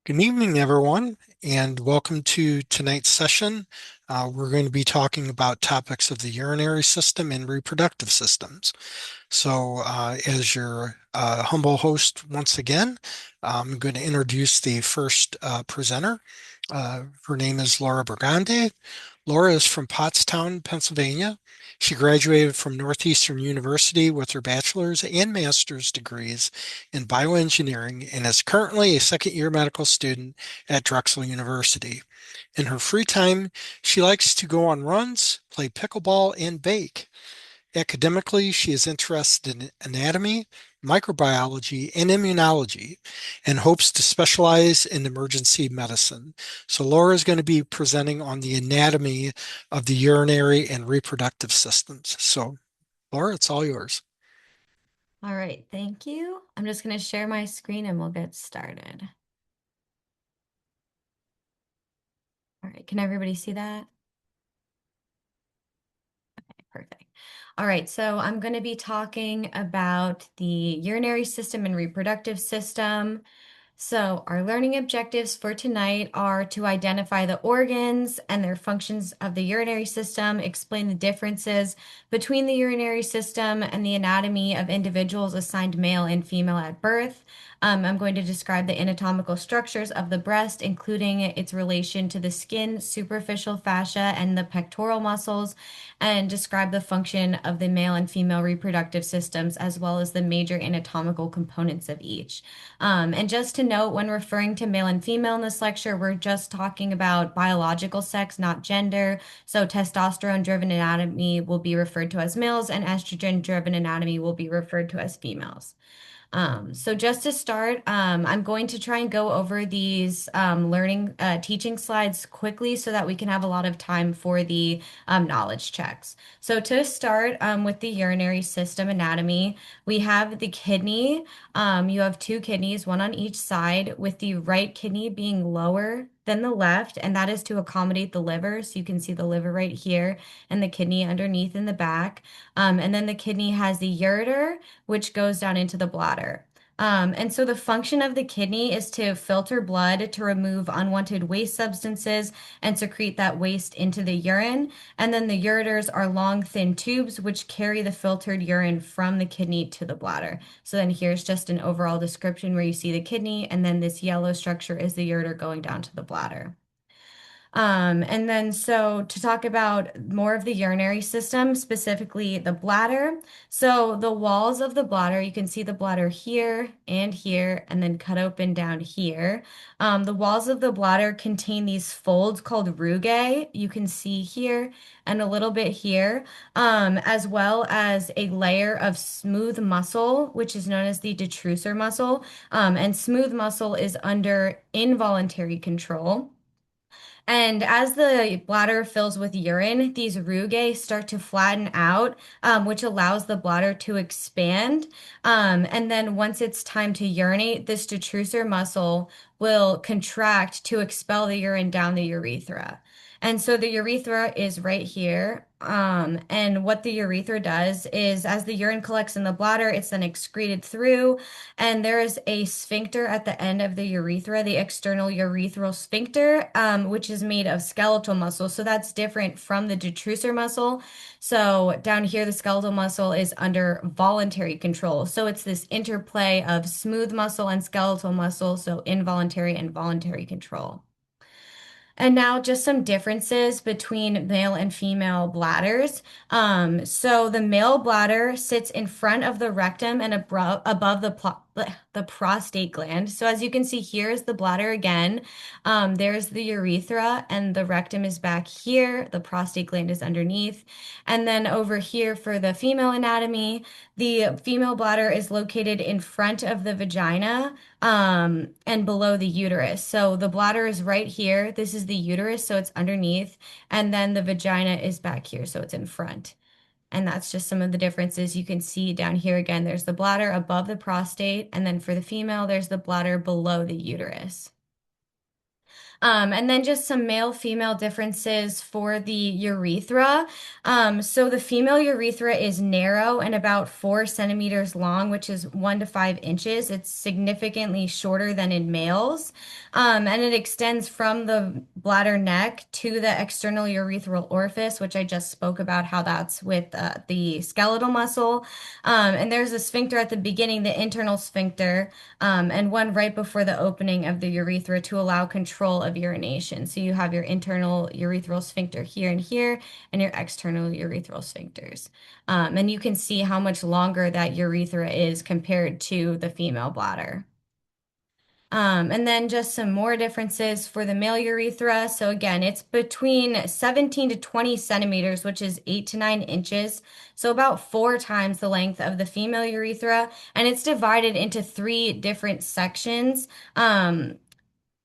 Good evening, everyone, and welcome to tonight's session. We're going to be talking about topics of the urinary system and reproductive systems. As your humble host once again, I'm going to introduce the first presenter. Her name is Laura Brigandi. Laura is from Pottstown, Pennsylvania. She graduated from Northeastern University with her bachelor's and master's degrees in bioengineering and is currently a second-year medical student at Drexel University. In her free time, she likes to go on runs, play pickleball, and bake. Academically, she is interested in anatomy, microbiology, and immunology, and hopes to specialize in emergency medicine. So Laura is going to be presenting on the anatomy of the urinary and reproductive systems. So Laura, it's all yours. All right, thank you. I'm just going to share my screen and we'll get started. All right, can everybody see that? Okay, perfect. All right, so I'm going to be talking about the urinary system and reproductive system. So, our learning objectives for tonight are to identify the organs and their functions of the urinary system, explain the differences between the urinary system and the anatomy of individuals assigned male and female at birth. I'm going to describe the anatomical structures of the breast, including its relation to the skin, superficial fascia, and the pectoral muscles, and describe the function of the male and female reproductive systems, as well as the major anatomical components of each. And just to note, when referring to male and female in this lecture, we're just talking about biological sex, not gender. So testosterone-driven anatomy will be referred to as males, and estrogen-driven anatomy will be referred to as females. So just to start, I'm going to try and go over these teaching slides quickly so that we can have a lot of time for the knowledge checks. So to start with the urinary system anatomy, we have the kidney. You have two kidneys, one on each side, with the right kidney being lower than the left, and that is to accommodate the liver. So you can see the liver right here and the kidney underneath in the back. And then the kidney has the ureter, which goes down into the bladder. And so the function of the kidney is to filter blood to remove unwanted waste substances and secrete that waste into the urine. And then the ureters are long, thin tubes which carry the filtered urine from the kidney to the bladder. So then here's just an overall description where you see the kidney, and then this yellow structure is the ureter going down to the bladder. And then, so to talk about more of the urinary system, specifically the bladder. So, the walls of the bladder, you can see the bladder here, and then cut open down here. The walls of the bladder contain these folds called rugae, you can see here, and a little bit here, as well as a layer of smooth muscle, which is known as the detrusor muscle. And smooth muscle is under involuntary control. And as the bladder fills with urine, these rugae start to flatten out, which allows the bladder to expand. And then once it's time to urinate, this detrusor muscle will contract to expel the urine down the urethra. And so the urethra is right here. And what the urethra does is, as the urine collects in the bladder, it's then excreted through. And there is a sphincter at the end of the urethra, the external urethral sphincter, which is made of skeletal muscle. So that's different from the detrusor muscle. So down here, the skeletal muscle is under voluntary control. So it's this interplay of smooth muscle and skeletal muscle, so involuntary and voluntary control. And now just some differences between male and female bladders. So the male bladder sits in front of the rectum and above the prostate gland. So as you can see, here is the bladder again. There's the urethra, and the rectum is back here. The prostate gland is underneath. And then over here for the female anatomy, the female bladder is located in front of the vagina, and below the uterus. So the bladder is right here. This is the uterus, so it's underneath. And then the vagina is back here, so it's in front. And that's just some of the differences you can see down here. Again, there's the bladder above the prostate, and then for the female, there's the bladder below the uterus. And then just some male-female differences for the urethra. So the female urethra is narrow and about 4 centimeters long, which is 1 to 5 inches. It's significantly shorter than in males. And it extends from the bladder neck to the external urethral orifice, which I just spoke about how that's with the skeletal muscle. And there's a sphincter at the beginning, the internal sphincter, and one right before the opening of the urethra to allow control of urination. So you have your internal urethral sphincter here and your external urethral sphincters. And you can see how much longer that urethra is compared to the female bladder. And then just some more differences for the male urethra. So again, it's between 17 to 20 centimeters, which is 8 to 9 inches. So about 4 times the length of the female urethra. And it's divided into 3 different sections.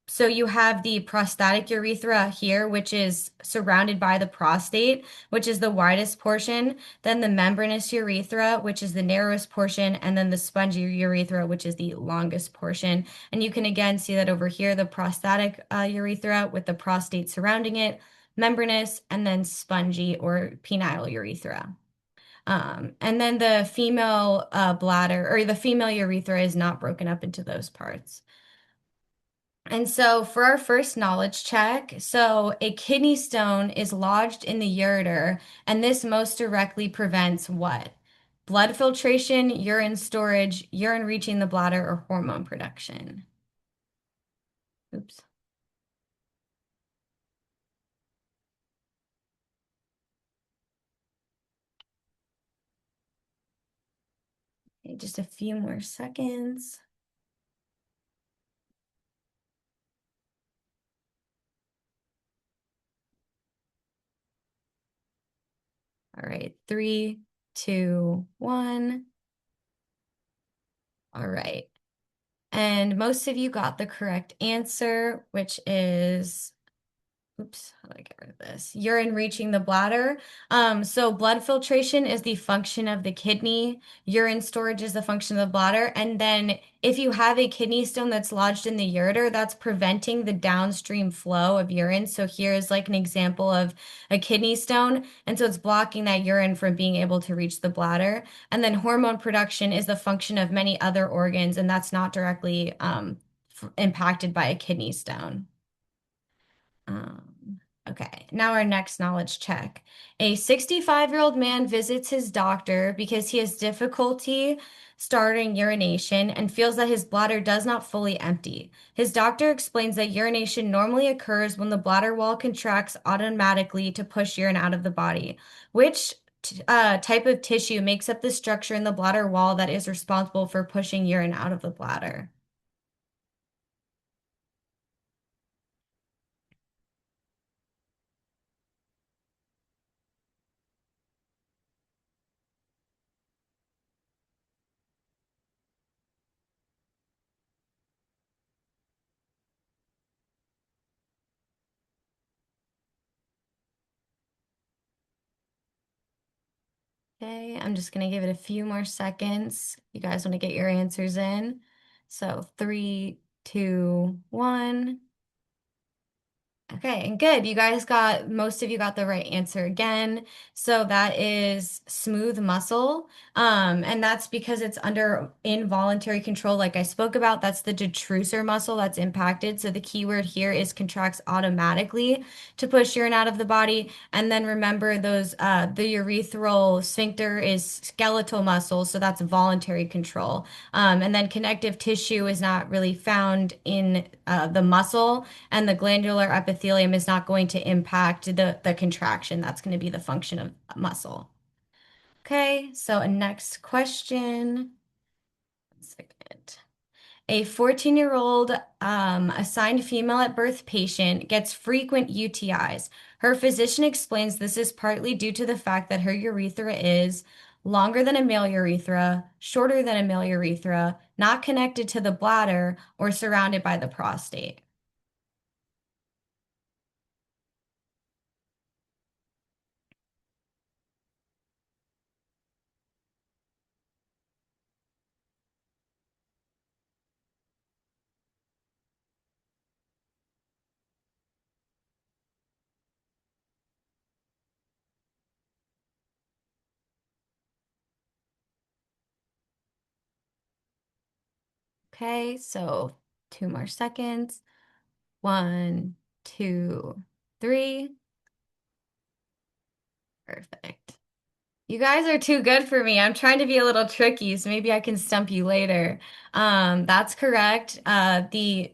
So you have the prostatic urethra here, which is surrounded by the prostate, which is the widest portion, then the membranous urethra, which is the narrowest portion, and then the spongy urethra, which is the longest portion. And you can again see that over here, the prostatic urethra with the prostate surrounding it, membranous, and then spongy or penile urethra. And then the female bladder or the female urethra is not broken up into those parts. And so for our first knowledge check, so a kidney stone is lodged in the ureter, and this most directly prevents what? Blood filtration, urine storage, urine reaching the bladder, or hormone production. Oops. Okay, just a few more seconds. All right, 3, 2, 1. All right. And most of you got the correct answer, which is oops, how do I get rid of this? Urine reaching the bladder. So blood filtration is the function of the kidney. Urine storage is the function of the bladder. And then if you have a kidney stone that's lodged in the ureter, that's preventing the downstream flow of urine. So here is like an example of a kidney stone. And so it's blocking that urine from being able to reach the bladder. And then hormone production is the function of many other organs, and that's not directly impacted by a kidney stone. Okay, now our next knowledge check. A 65-year-old man visits his doctor because he has difficulty starting urination and feels that his bladder does not fully empty. His doctor explains that urination normally occurs when the bladder wall contracts automatically to push urine out of the body. Which type of tissue makes up the structure in the bladder wall that is responsible for pushing urine out of the bladder? Okay, I'm just going to give it a few more seconds. You guys want to get your answers in. So 3, 2, 1. Okay, and good. You guys got, most of you got the right answer again. So that is smooth muscle. And that's because it's under involuntary control, like I spoke about. That's the detrusor muscle that's impacted. So the key word here is contracts automatically to push urine out of the body. And then remember those, the urethral sphincter is skeletal muscle. So that's voluntary control. And then connective tissue is not really found in the muscle, and the glandular epithelium is not going to impact the contraction. That's going to be the function of muscle. Okay, so a next question. 1 second. A 14-year-old assigned female at birth patient gets frequent UTIs. Her physician explains this is partly due to the fact that her urethra is longer than a male urethra, shorter than a male urethra, not connected to the bladder, or surrounded by the prostate. Okay, so 2 more seconds. 1, 2, 3. Perfect. You guys are too good for me. I'm trying to be a little tricky, so maybe I can stump you later. That's correct. The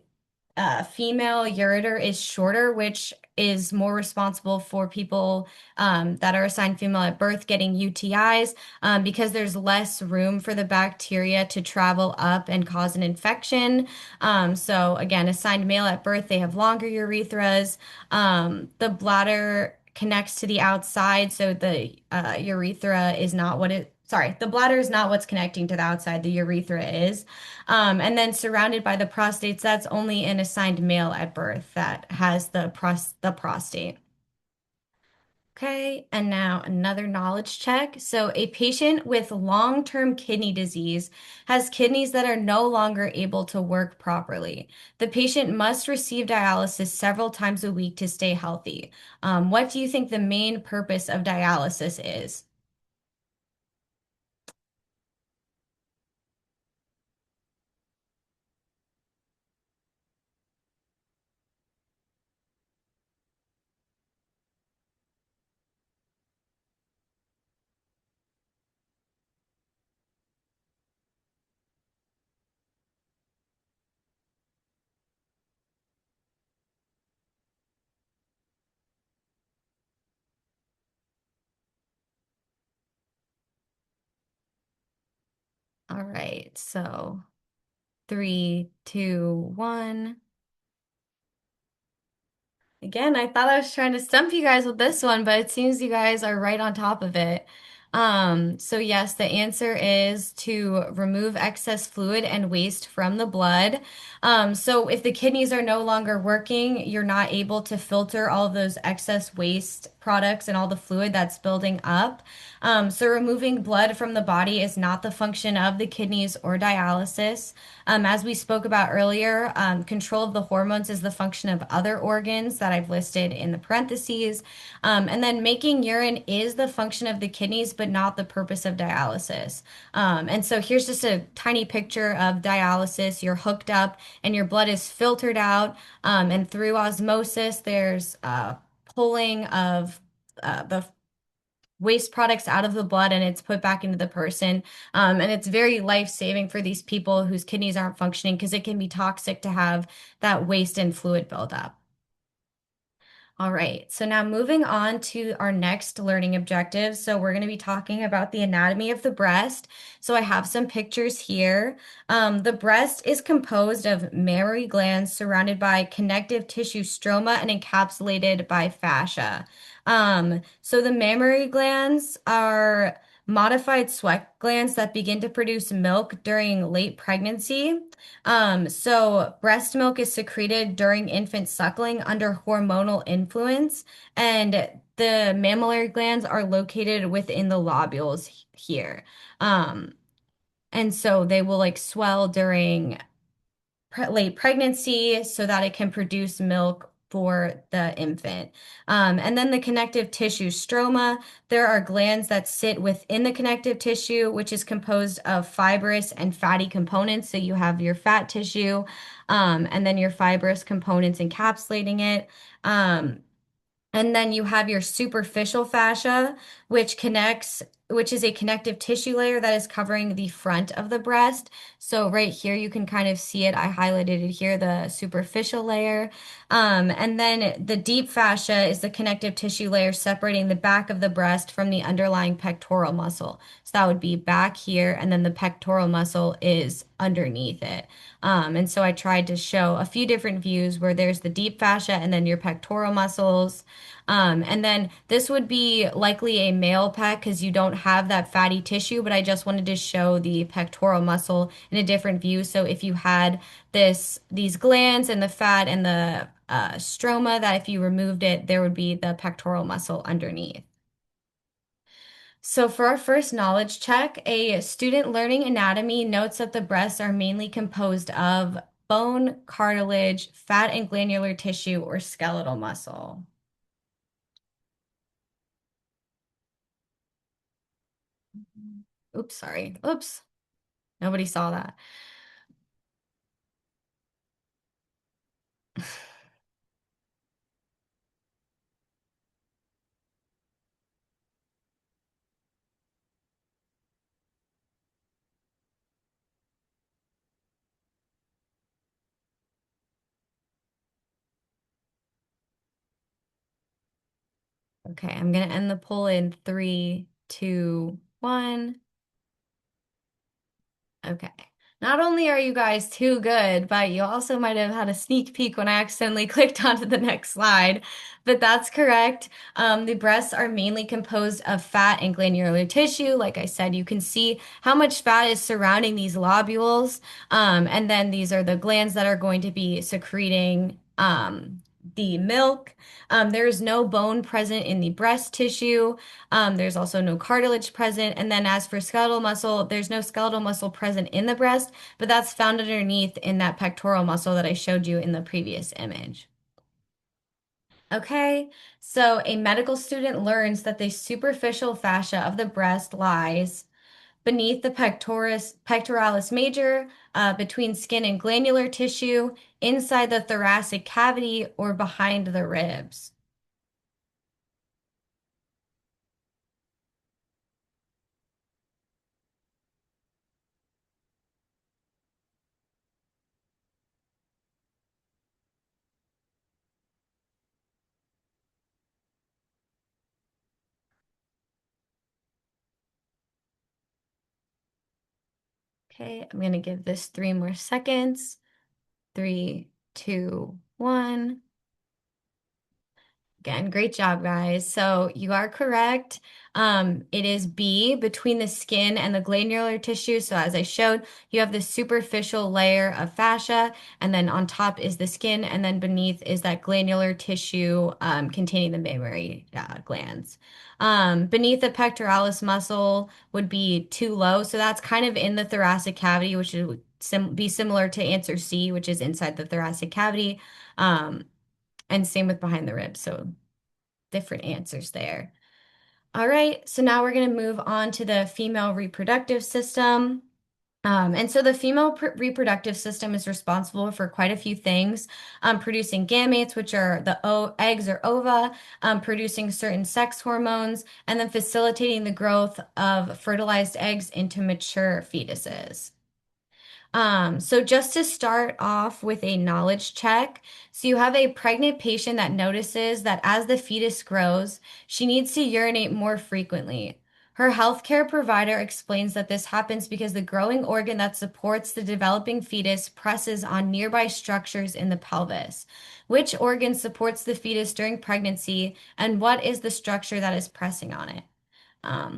female ureter is shorter, which is more responsible for people that are assigned female at birth getting UTIs because there's less room for the bacteria to travel up and cause an infection. So again, assigned male at birth, they have longer urethras. The bladder connects to the outside, so the urethra is not what it. Sorry, the bladder is not what's connecting to the outside. The urethra is. And then surrounded by the prostates, that's only an assigned male at birth that has the prostate. Okay, and now another knowledge check. So, a patient with long-term kidney disease has kidneys that are no longer able to work properly. The patient must receive dialysis several times a week to stay healthy. What do you think the main purpose of dialysis is? All right, so 3, 2, 1. Again, I thought I was trying to stump you guys with this one, but it seems you guys are right on top of it. So yes, the answer is to remove excess fluid and waste from the blood. So if the kidneys are no longer working, you're not able to filter all of those excess waste products and all the fluid that's building up. So removing blood from the body is not the function of the kidneys or dialysis. As we spoke about earlier, control of the hormones is the function of other organs that I've listed in the parentheses. And then making urine is the function of the kidneys, but not the purpose of dialysis. And so here's just a tiny picture of dialysis. You're hooked up and your blood is filtered out. And through osmosis, there's pulling of the waste products out of the blood and it's put back into the person. And it's very life-saving for these people whose kidneys aren't functioning because it can be toxic to have that waste and fluid buildup. All right, so now moving on to our next learning objective. So we're going to be talking about the anatomy of the breast. So I have some pictures here. The breast is composed of mammary glands surrounded by connective tissue stroma and encapsulated by fascia. So the mammary glands are modified sweat glands that begin to produce milk during late pregnancy. So breast milk is secreted during infant suckling under hormonal influence, and the mammillary glands are located within the lobules here. Um, and so they will like swell during late pregnancy so that it can produce milk for the infant. And then the connective tissue stroma, there are glands that sit within the connective tissue, which is composed of fibrous and fatty components. So you have your fat tissue, and then your fibrous components encapsulating it. And then you have your superficial fascia, which is a connective tissue layer that is covering the front of the breast. So right here, you can kind of see it. I highlighted it here, the superficial layer. And then the deep fascia is the connective tissue layer separating the back of the breast from the underlying pectoral muscle. So that would be back here, and then the pectoral muscle is underneath it. And so I tried to show a few different views where there's the deep fascia and then your pectoral muscles. And then this would be likely a male pec because you don't have that fatty tissue, but I just wanted to show the pectoral muscle in a different view. So if you had these glands and the fat and the stroma, that if you removed it, there would be the pectoral muscle underneath. So for our first knowledge check, a student learning anatomy notes that the breasts are mainly composed of bone, cartilage, fat and glandular tissue, or skeletal muscle. Oops, sorry. Oops. Nobody saw that. Okay, I'm gonna end the poll in three, two, one. Okay. Not only are you guys too good, but you also might have had a sneak peek when I accidentally clicked onto the next slide. But that's correct. The breasts are mainly composed of fat and glandular tissue. Like I said, you can see how much fat is surrounding these lobules. And then these are the glands that are going to be secreting the milk. There is no bone present in the breast tissue. There's also no cartilage present. And then as for skeletal muscle, there's no skeletal muscle present in the breast, but that's found underneath in that pectoral muscle that I showed you in the previous image. Okay, so a medical student learns that the superficial fascia of the breast lies beneath the pectoralis major, between skin and glandular tissue, inside the thoracic cavity, or behind the ribs. Okay, I'm going to give this 3 more seconds. Three, two, one. Again, great job, guys. So you are correct. It is B, between the skin and the glandular tissue. So as I showed, you have the superficial layer of fascia, and then on top is the skin, and then beneath is that glandular tissue containing the mammary glands. Beneath the pectoralis muscle would be too low. So that's kind of in the thoracic cavity, which would be similar to answer C, which is inside the thoracic cavity. Um, and same with behind the ribs. So different answers there. All right, so now we're going to move on to the female reproductive system. And so the female reproductive system is responsible for quite a few things, producing gametes, which are the eggs or ova, producing certain sex hormones, and then facilitating the growth of fertilized eggs into mature fetuses. So just to start off with a knowledge check, so you have a pregnant patient that notices that as the fetus grows, she needs to urinate more frequently. Her healthcare provider explains that this happens because the growing organ that supports the developing fetus presses on nearby structures in the pelvis. Which organ supports the fetus during pregnancy, and what is the structure that is pressing on it?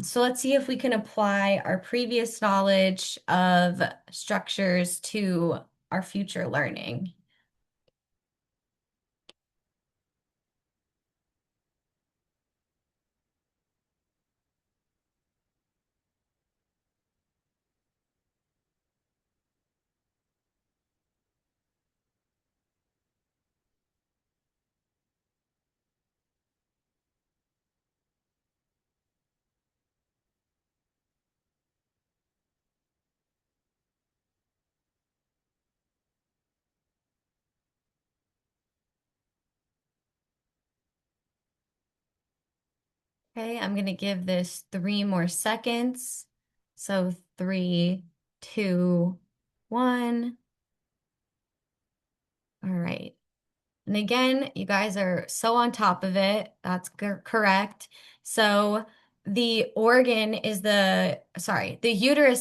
So let's see if we can apply our previous knowledge of structures to our future learning. Okay, I'm going to give this 3 more seconds. So three, two, one. All right. And again, you guys are so on top of it. That's correct. So the uterus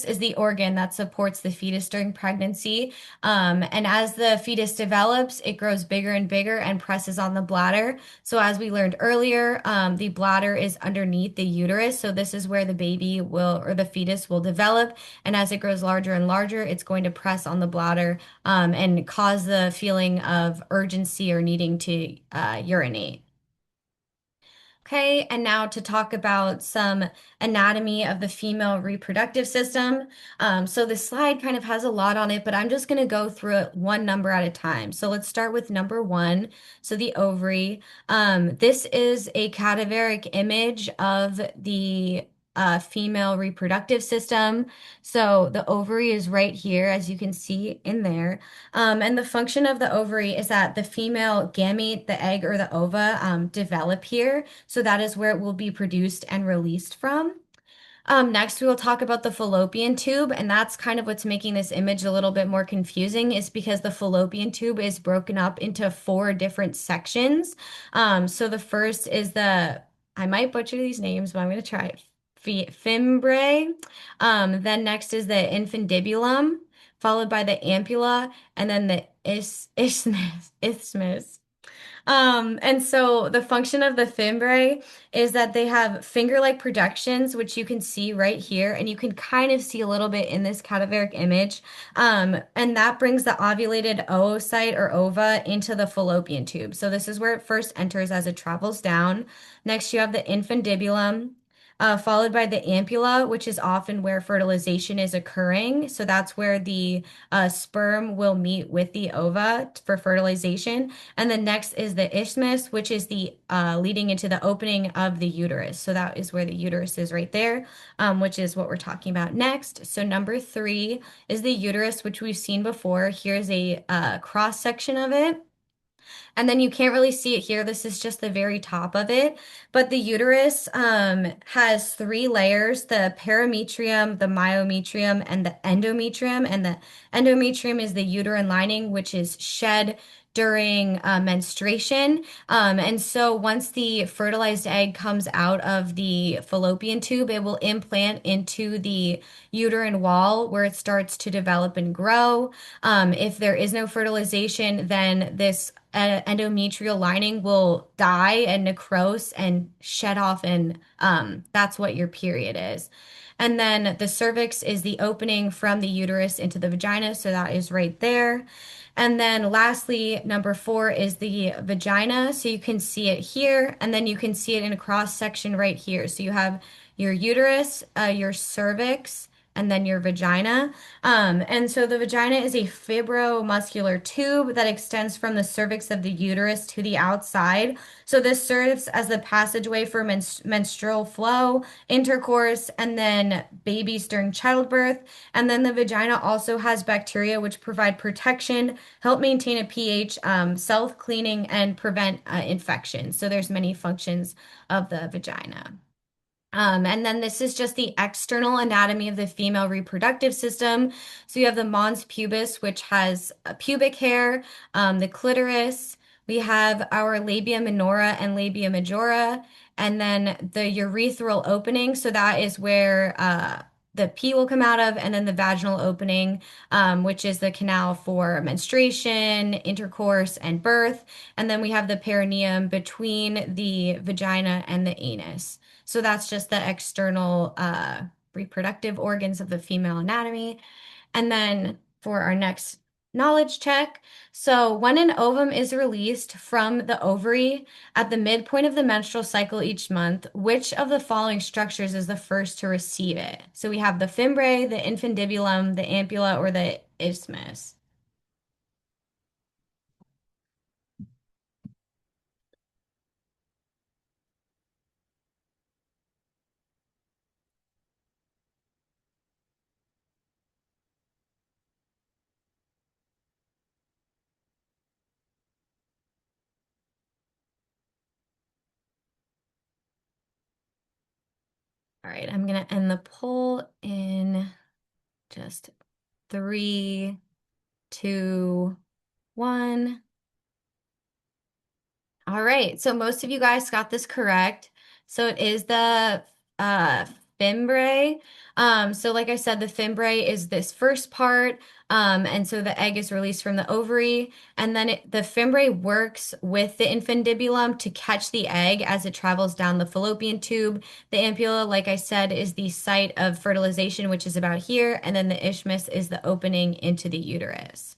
is the organ that supports the fetus during pregnancy. And as the fetus develops, it grows bigger and bigger and presses on the bladder. So as we learned earlier, the bladder is underneath the uterus. So this is where the baby will, or the fetus will develop. And as it grows larger and larger, it's going to press on the bladder and cause the feeling of urgency or needing to urinate. Okay, and now to talk about some anatomy of the female reproductive system. So this slide kind of has a lot on it, but I'm just going to go through it one number at a time. So let's start with number one. So the ovary. This is a cadaveric image of the female reproductive system. So the ovary is right here, as you can see in there. And the function of the ovary is that the female gamete, the egg or the ova, develop here. So that is where it will be produced and released from. Next, we will talk about the fallopian tube, and that's kind of what's making this image a little bit more confusing is because the fallopian tube is broken up into 4 different sections. So the first is the I might butcher these names, but I'm going to try it. Fimbriae. Then next is the infundibulum, followed by the ampulla, and then the isthmus. And so the function of the fimbriae is that they have finger-like projections, which you can see right here, and you can kind of see a little bit in this cadaveric image. And that brings the ovulated oocyte or ova into the fallopian tube. So this is where it first enters as it travels down. Next, you have the infundibulum. Followed by the ampulla, which is often where fertilization is occurring. So that's where the sperm will meet with the ova for fertilization. And then next is the isthmus, which is the leading into the opening of the uterus. So that is where the uterus is right there, which is what we're talking about next. So number three is the uterus, which we've seen before. Here's a cross section of it. And then you can't really see it here. This is just the very top of it. But the uterus has three layers, the perimetrium, the myometrium, and the endometrium. And the endometrium is the uterine lining, which is shed during menstruation. And so once the fertilized egg comes out of the fallopian tube, it will implant into the uterine wall where it starts to develop and grow. If there is no fertilization, then this endometrial lining will die and necrose and shed off, and that's what your period is. And then the cervix is the opening from the uterus into the vagina, so that is right there. And then lastly, number four is the vagina. So you can see it here, and then you can see it in a cross section right here. So you have your uterus, your cervix, and then your vagina. And so the vagina is a fibromuscular tube that extends from the cervix of the uterus to the outside. So this serves as the passageway for menstrual flow, intercourse, and then babies during childbirth. And then the vagina also has bacteria which provide protection, help maintain a pH, self-cleaning, and prevent infection. So there's many functions of the vagina. And then this is just the external anatomy of the female reproductive system. So you have the mons pubis, which has pubic hair, the clitoris. We have our labia minora and labia majora, and then the urethral opening. So that is where the pee will come out of, and then the vaginal opening, which is the canal for menstruation, intercourse, and birth. And then we have the perineum between the vagina and the anus. So that's just the external reproductive organs of the female anatomy. And then for our next knowledge check, so when an ovum is released from the ovary at the midpoint of the menstrual cycle each month, which of the following structures is the first to receive it? So we have the fimbriae, the infundibulum, the ampulla, or the isthmus. All right, I'm going to end the poll in just three, two, one. All right, so most of you guys got this correct. So it is the uh, fimbriae. So like I said, the fimbriae is this first part, and so the egg is released from the ovary, and then the fimbriae works with the infundibulum to catch the egg as it travels down the fallopian tube. The ampulla, like I said, is the site of fertilization, which is about here, and then the isthmus is the opening into the uterus.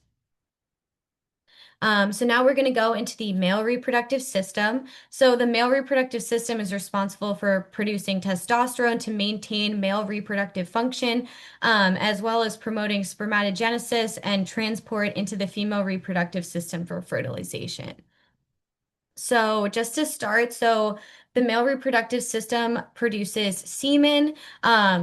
So now we're going to go into the male reproductive system. So the male reproductive system is responsible for producing testosterone to maintain male reproductive function, as well as promoting spermatogenesis and transport into the female reproductive system for fertilization. So just to start, so the male reproductive system produces semen.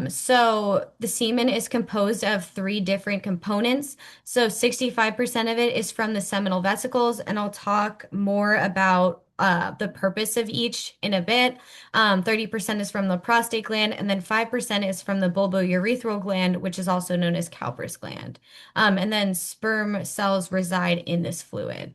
So the semen is composed of three different components. So 65% of it is from the seminal vesicles, and I'll talk more about the purpose of each in a bit. 30% is from the prostate gland, and then 5% is from the bulbourethral gland, which is also known as Cowper's gland. And then sperm cells reside in this fluid.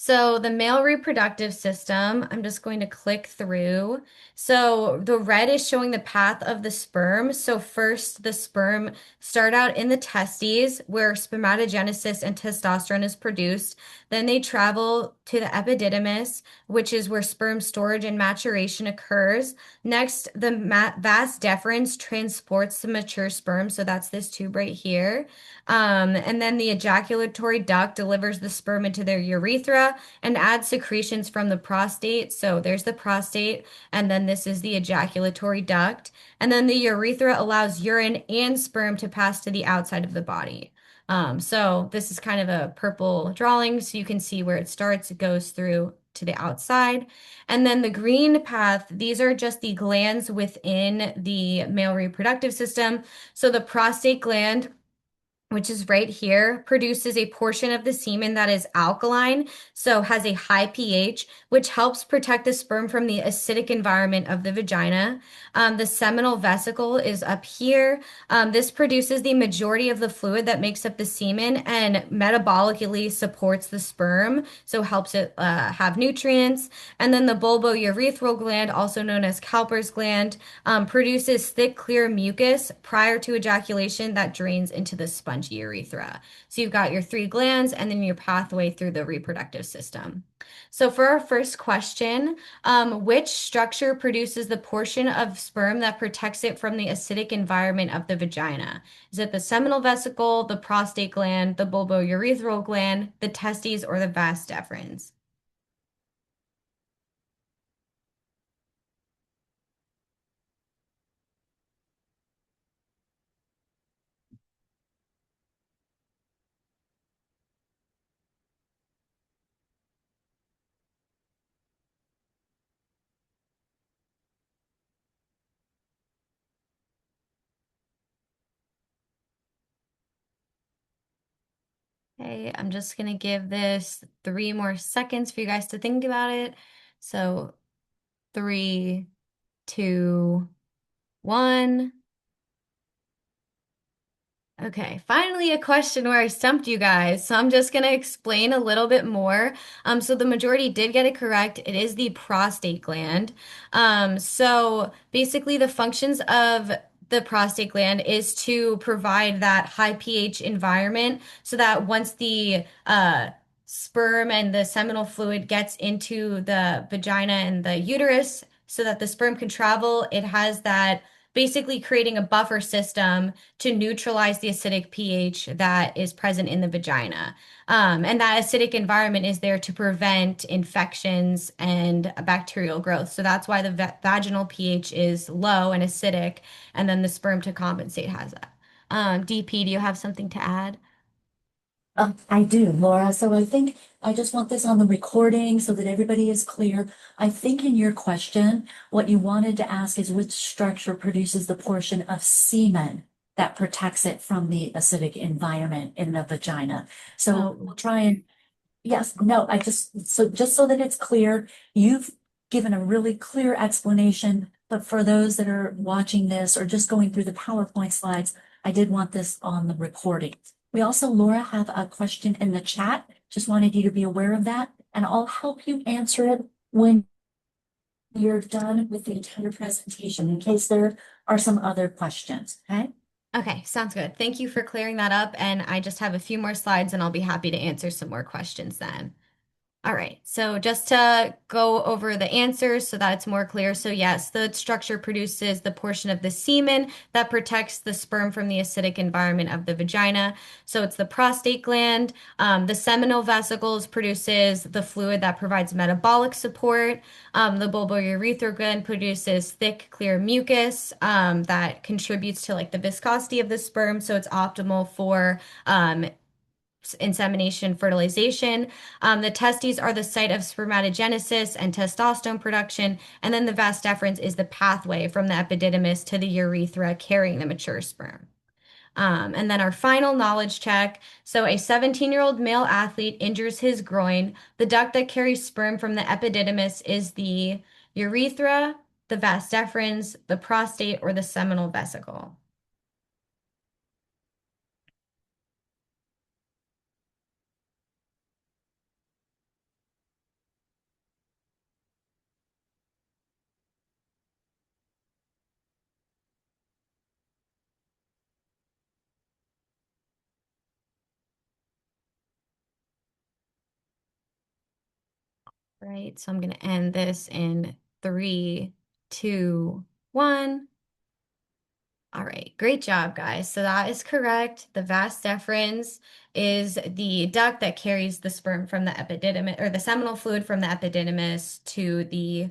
So the male reproductive system, I'm just going to click through. So the red is showing the path of the sperm. So first the sperm start out in the testes where spermatogenesis and testosterone is produced. Then they travel to the epididymis, which is where sperm storage and maturation occurs. Next, the vas deferens transports the mature sperm. So that's this tube right here. And then the ejaculatory duct delivers the sperm into their urethra and adds secretions from the prostate. So there's the prostate, and then this is the ejaculatory duct. And then the urethra allows urine and sperm to pass to the outside of the body. So this is kind of a purple drawing, so you can see where it starts. It goes through to the outside. And then the green path, these are just the glands within the male reproductive system. So the prostate gland, which is right here, produces a portion of the semen that is alkaline, so has a high pH, which helps protect the sperm from the acidic environment of the vagina. The seminal vesicle is up here. This produces the majority of the fluid that makes up the semen and metabolically supports the sperm, so helps it have nutrients. And then the bulbourethral gland, also known as Cowper's gland, produces thick, clear mucus prior to ejaculation that drains into the spongy urethra. So you've got your three glands and then your pathway through the reproductive system. So for our first question, which structure produces the portion of sperm that protects it from the acidic environment of the vagina? Is it the seminal vesicle, the prostate gland, the bulbourethral gland, the testes, or the vas deferens? Okay, I'm just gonna give this 3 more seconds for you guys to think about it. So 3, 2, 1. Okay, finally a question where I stumped you guys. So I'm just going to explain a little bit more. So the majority did get it correct. It is the prostate gland. So basically the functions of the prostate gland is to provide that high pH environment so that once the sperm and the seminal fluid gets into the vagina and the uterus so that the sperm can travel, it has that basically creating a buffer system to neutralize the acidic pH that is present in the vagina. And that acidic environment is there to prevent infections and bacterial growth. So that's why the vaginal pH is low and acidic, and then the sperm to compensate has that. DP, do you have something to add? I do, Laura. So I think I just want this on the recording so that everybody is clear. I think in your question, what you wanted to ask is which structure produces the portion of semen that protects it from the acidic environment in the vagina. So Oh, we'll try and, yes, no, just so that it's clear, you've given a really clear explanation. But for those that are watching this or just going through the PowerPoint slides, I did want this on the recording. We also, Laura, have a question in the chat. Just wanted you to be aware of that, and I'll help you answer it when you're done with the entire presentation in case there are some other questions, okay? okay, sounds good. Thank you for clearing that up. And I just have a few more slides and I'll be happy to answer some more questions then. All right, so just to go over the answers so that it's more clear. So yes, the structure produces the portion of the semen that protects the sperm from the acidic environment of the vagina. So it's the prostate gland. The seminal vesicles produces the fluid that provides metabolic support. The bulbourethral gland produces thick, clear mucus that contributes to like the viscosity of the sperm. So it's optimal for insemination, fertilization. The testes are the site of spermatogenesis and testosterone production, and then the vas deferens is the pathway from the epididymis to the urethra carrying the mature sperm. And then our final knowledge check. So a 17-year-old male athlete injures his groin. The duct that carries sperm from the epididymis is the urethra, the vas deferens, the prostate, or the seminal vesicle. Right, so I'm going to end this in 3, 2, 1. All right, great job, guys. So that is correct. The vas deferens is the duct that carries the sperm from the epididymis or the seminal fluid from the epididymis to the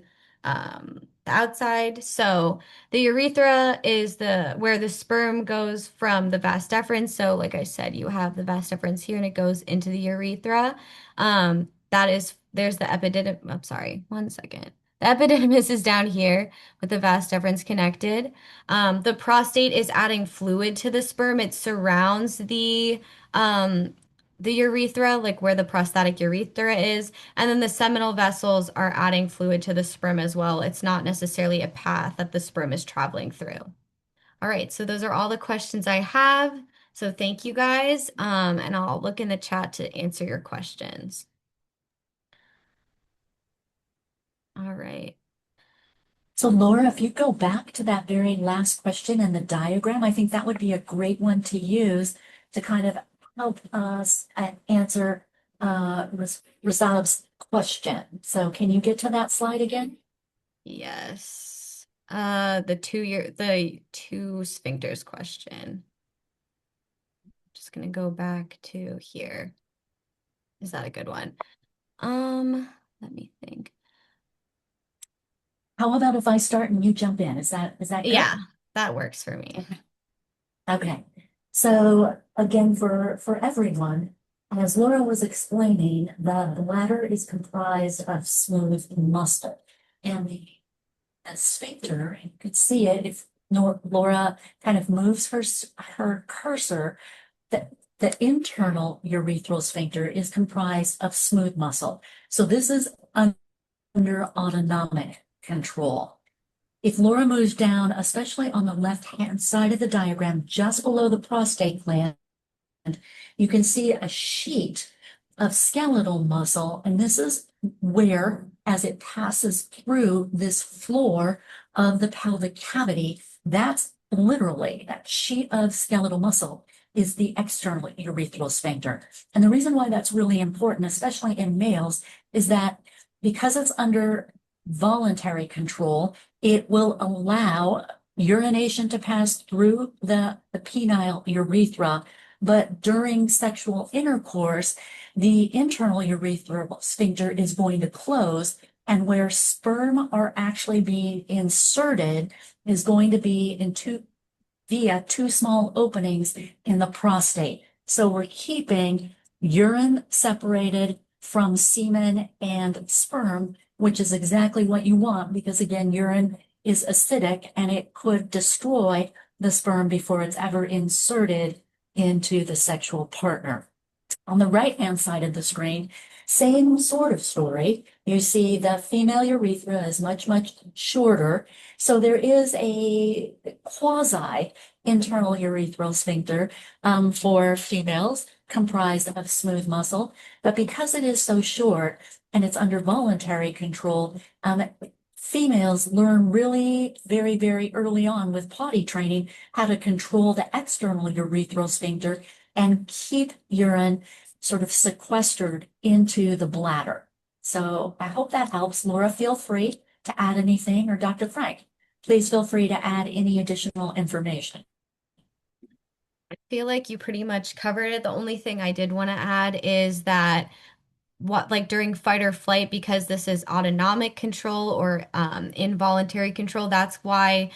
outside. So the urethra is the where the sperm goes from the vas deferens. So like I said, you have the vas deferens here and it goes into the urethra. There's the epididymis. I'm sorry, one second. The epididymis is down here with the vas deferens connected. The prostate is adding fluid to the sperm. It surrounds the urethra, like where the prostatic urethra is, and then the seminal vessels are adding fluid to the sperm as well. It's not necessarily a path that the sperm is traveling through. All right, so those are all the questions I have. So thank you guys, and I'll look in the chat to answer your questions. All right. So Laura, if you go back to that very last question and the diagram, I think that would be a great one to use to kind of help us answer Razab's question. So can you get to that slide again? Yes. The two sphincters question. Just gonna go back to here. Is that a good one? Let me think. How about if I start and you jump in? Is that good? Yeah, that works for me. Okay. So again, for everyone, as Laura was explaining, the bladder is comprised of smooth muscle. And the sphincter, you could see it if Laura kind of moves her cursor, the internal urethral sphincter is comprised of smooth muscle. So this is under autonomic control. If Laura moves down, especially on the left-hand side of the diagram, just below the prostate gland, you can see a sheet of skeletal muscle, and this is where, as it passes through this floor of the pelvic cavity, that's literally that sheet of skeletal muscle is the external urethral sphincter. And the reason why that's really important, especially in males, is that because it's under voluntary control, it will allow urination to pass through the penile urethra, but during sexual intercourse, the internal urethral sphincter is going to close, and where sperm are actually being inserted is going to be via two small openings in the prostate. So we're keeping urine separated from semen and sperm, which is exactly what you want because, again, urine is acidic and it could destroy the sperm before it's ever inserted into the sexual partner. On the right-hand side of the screen, same sort of story. You see the female urethra is much, much shorter. So there is a quasi internal urethral sphincter for females comprised of smooth muscle. But because it is so short and it's under voluntary control, females learn really very, very early on with potty training how to control the external urethral sphincter and keep urine sort of sequestered into the bladder. So I hope that helps. Laura, feel free to add anything, or Dr. Frank, please feel free to add any additional information. I feel like you pretty much covered it. The only thing I did want to add is that like during fight or flight, because this is autonomic control or involuntary control, that's why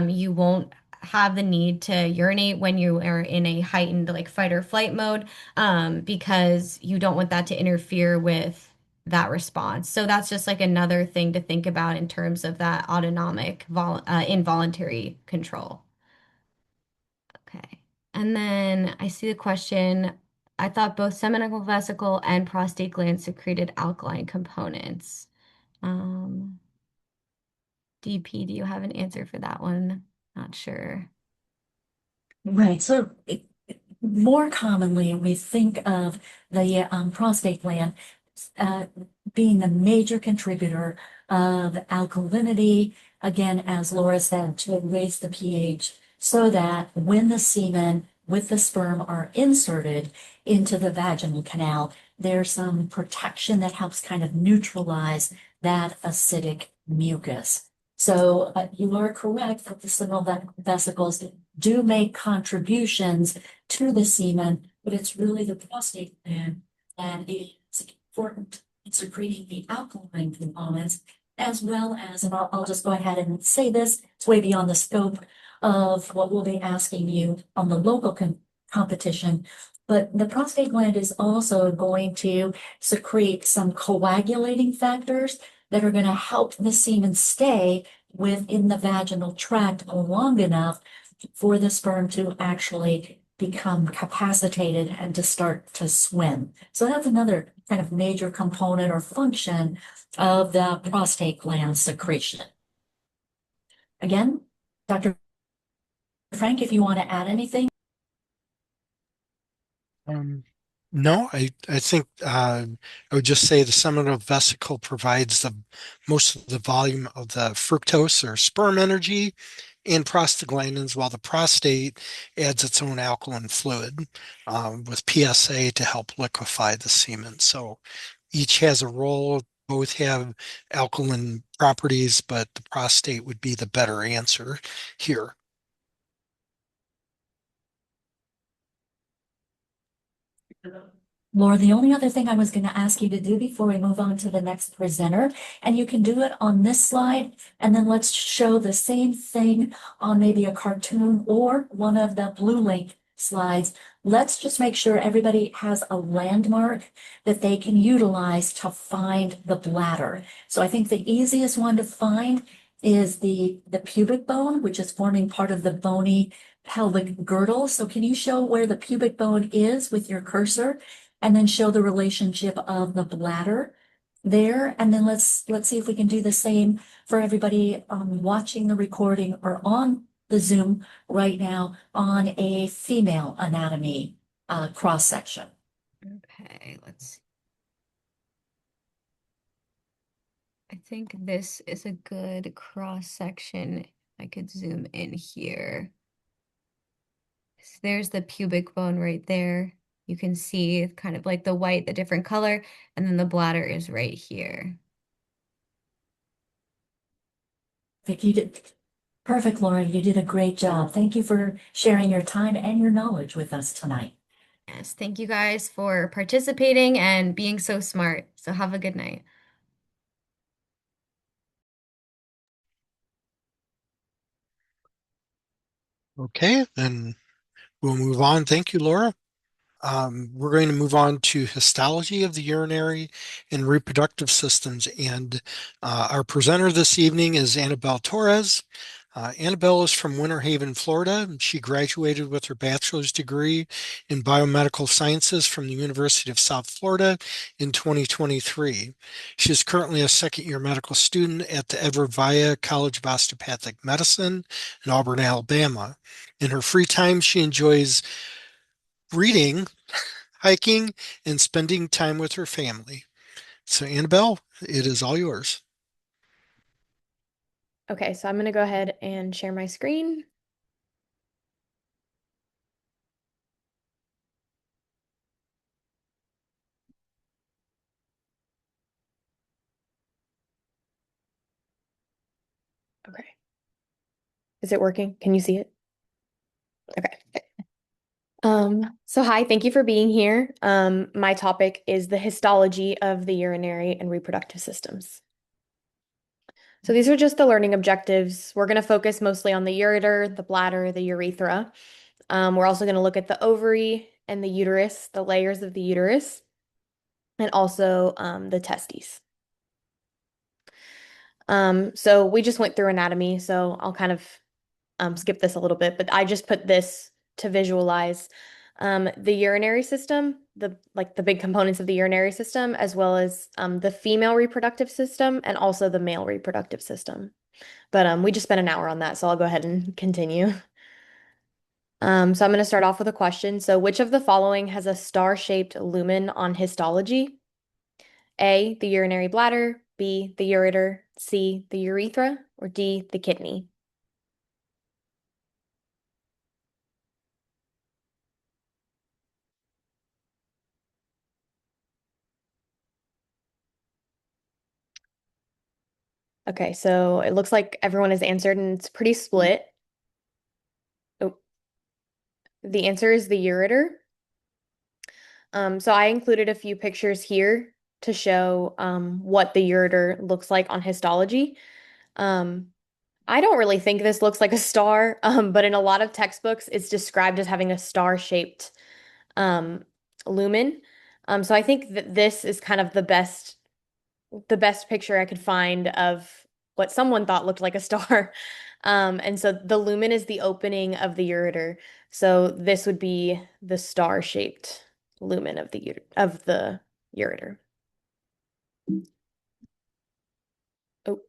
you won't have the need to urinate when you are in a heightened like fight or flight mode, because you don't want that to interfere with that response. So that's just like another thing to think about in terms of that autonomic involuntary control. Okay. And then I see the question. I thought both seminal vesicle and prostate gland secreted alkaline components. DP, do you have an answer for that one? Not sure. Right. So more commonly, we think of the prostate gland uh, being the major contributor of alkalinity, again, as Laura said, to raise the pH so that when the semen with the sperm are inserted into the vaginal canal, there's some protection that helps kind of neutralize that acidic mucus. So you are correct that the seminal vesicles do make contributions to the semen, but it's really the prostate gland that is important in secreting the alkaline components, as well as, and I'll just go ahead and say this, it's way beyond the scope of what we'll be asking you on the local competition, but the prostate gland is also going to secrete some coagulating factors that are going to help the semen stay within the vaginal tract long enough for the sperm to actually become capacitated and to start to swim. So that's another kind of major component or function of the prostate gland secretion. Again, Dr. Frank, if you want to add anything. No, I think I would just say the seminal vesicle provides the most of the volume of the fructose or sperm energy and prostaglandins, while the prostate adds its own alkaline fluid with PSA to help liquefy the semen. So each has a role. Both have alkaline properties, but the prostate would be the better answer here. Laura, the only other thing I was going to ask you to do before we move on to the next presenter, and you can do it on this slide, and then let's show the same thing on maybe a cartoon or one of the blue link slides. Let's just make sure everybody has a landmark that they can utilize to find the bladder. So I think the easiest one to find is the pubic bone, which is forming part of the bony pelvic girdle. So can you show where the pubic bone is with your cursor? And then show the relationship of the bladder there. And then let's see if we can do the same for everybody watching the recording or on the Zoom right now on a female anatomy cross section. Okay, let's see. I think this is a good cross section. I could zoom in here. So there's the pubic bone right there. You can see kind of like the white, the different color, and then the bladder is right here. You did perfect, Laura. You did a great job. Thank you for sharing your time and your knowledge with us tonight. Yes, thank you guys for participating and being so smart. So have a good night. Okay, then we'll move on. Thank you, Laura. We're going to move on to histology of the urinary and reproductive systems. And our presenter this evening is AnaBelle Torres. AnaBelle is from Winter Haven, Florida. She graduated with her bachelor's degree in biomedical sciences from the University of South Florida in 2023. She is currently a second-year medical student at the Edward Via College of Osteopathic Medicine in Auburn, Alabama. In her free time, she enjoys reading, hiking, and spending time with her family. So, AnaBelle, it is all yours. Okay, so I'm going to go ahead and share my screen. Okay. Is it working? Can you see it? Okay. So hi, thank you for being here. My topic is the histology of the urinary and reproductive systems. So these are just the learning objectives. We're going to focus mostly on the ureter, the bladder, the urethra. We're also going to look at the ovary and the uterus, the layers of the uterus, and also the testes. So we just went through anatomy, so I'll kind of skip this a little bit, but I just put this to visualize the urinary system, the big components of the urinary system, as well as the female reproductive system and also the male reproductive system. But we just spent an hour on that, so I'll go ahead and continue. So I'm going to start off with a question. So which of the following has a star-shaped lumen on histology? A, the urinary bladder, B, the ureter, C, the urethra, or D, the kidney? Okay, so it looks like everyone has answered and it's pretty split. Oh, the answer is the ureter. So I included a few pictures here to show what the ureter looks like on histology. Um, I don't really think this looks like a star, but in a lot of textbooks, it's described as having a star-shaped um, lumen. So I think that this is kind of the best picture I could find of what someone thought looked like a star. And so the lumen is the opening of the ureter. So this would be the star-shaped lumen of the ureter. Oh,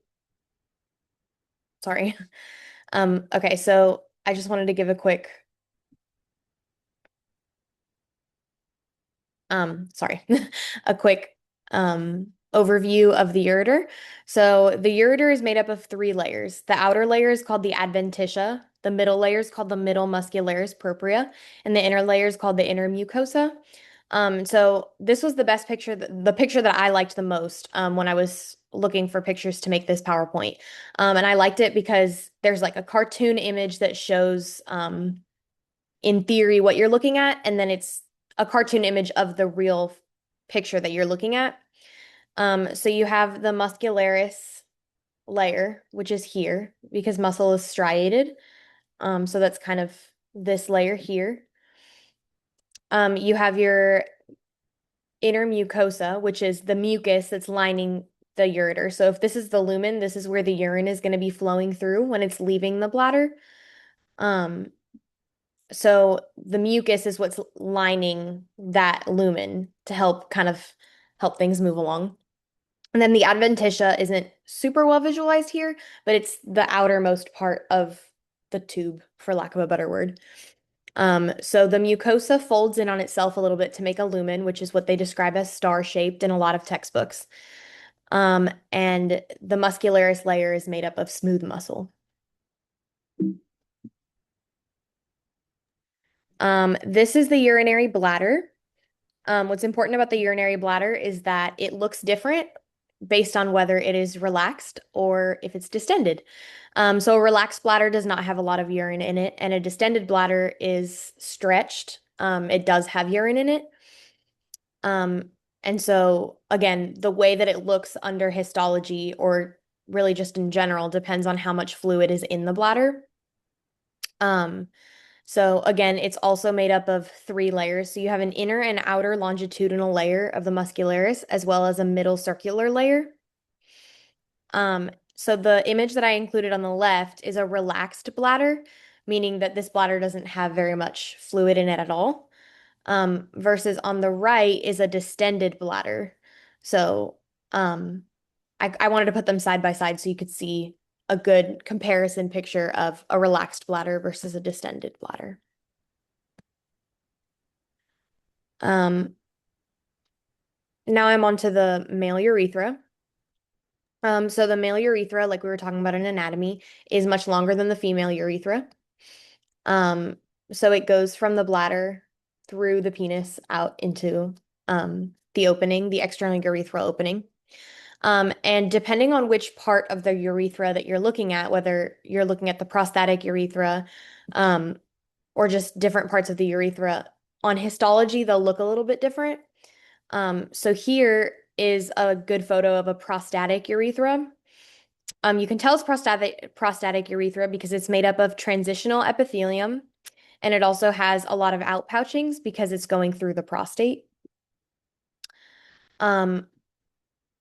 sorry. Okay, so I just wanted to give a quick sorry, a quick overview of the ureter. So the ureter is made up of three layers. The outer layer is called the adventitia, the middle layer is called the middle muscularis propria, and the inner layer is called the inner mucosa. So this was the best picture, the picture that I liked the most when I was looking for pictures to make this PowerPoint. And I liked it because there's like a cartoon image that shows in theory what you're looking at, and then it's a cartoon image of the real picture that you're looking at. So you have the muscularis layer, which is here because muscle is striated. So that's kind of this layer here. You have your inner mucosa, which is the mucus that's lining the ureter. So if this is the lumen, this is where the urine is going to be flowing through when it's leaving the bladder. Um, So the mucus is what's lining that lumen to help things move along. And then the adventitia isn't super well visualized here, but it's the outermost part of the tube, for lack of a better word. So the mucosa folds in on itself a little bit to make a lumen, which is what they describe as star-shaped in a lot of textbooks. And the muscularis layer is made up of smooth muscle. This is the urinary bladder. What's important about the urinary bladder is that it looks different based on whether it is relaxed or if it's distended. So a relaxed bladder does not have a lot of urine in it, and a distended bladder is stretched. It does have urine in it. And so, again, the way that it looks under histology or really just in general depends on how much fluid is in the bladder. So again, it's also made up of three layers. So you have an inner and outer longitudinal layer of the muscularis, as well as a middle circular layer. So the image that I included on the left is a relaxed bladder, meaning that this bladder doesn't have very much fluid in it at all. Versus on the right is a distended bladder. So I wanted to put them side by side so you could see a good comparison picture of a relaxed bladder versus a distended bladder. Now I'm on to the male urethra. So the male urethra, like we were talking about in anatomy, is much longer than the female urethra. So it goes from the bladder through the penis out into the opening, the external urethral opening. And depending on which part of the urethra that you're looking at, whether you're looking at the prostatic urethra, or just different parts of the urethra, on histology, they'll look a little bit different. So here is a good photo of a prostatic urethra. You can tell it's prostatic urethra because it's made up of transitional epithelium, and it also has a lot of outpouchings because it's going through the prostate.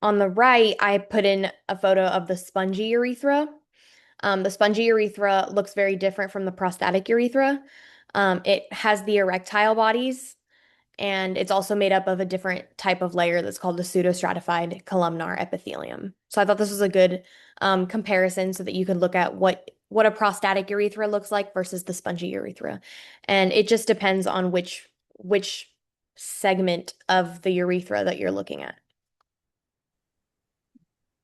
On the right, I put in a photo of the spongy urethra. The spongy urethra looks very different from the prostatic urethra. It has the erectile bodies, and it's also made up of a different type of layer that's called the pseudostratified columnar epithelium. So I thought this was a good comparison so that you could look at what a prostatic urethra looks like versus the spongy urethra. And it just depends on which segment of the urethra that you're looking at.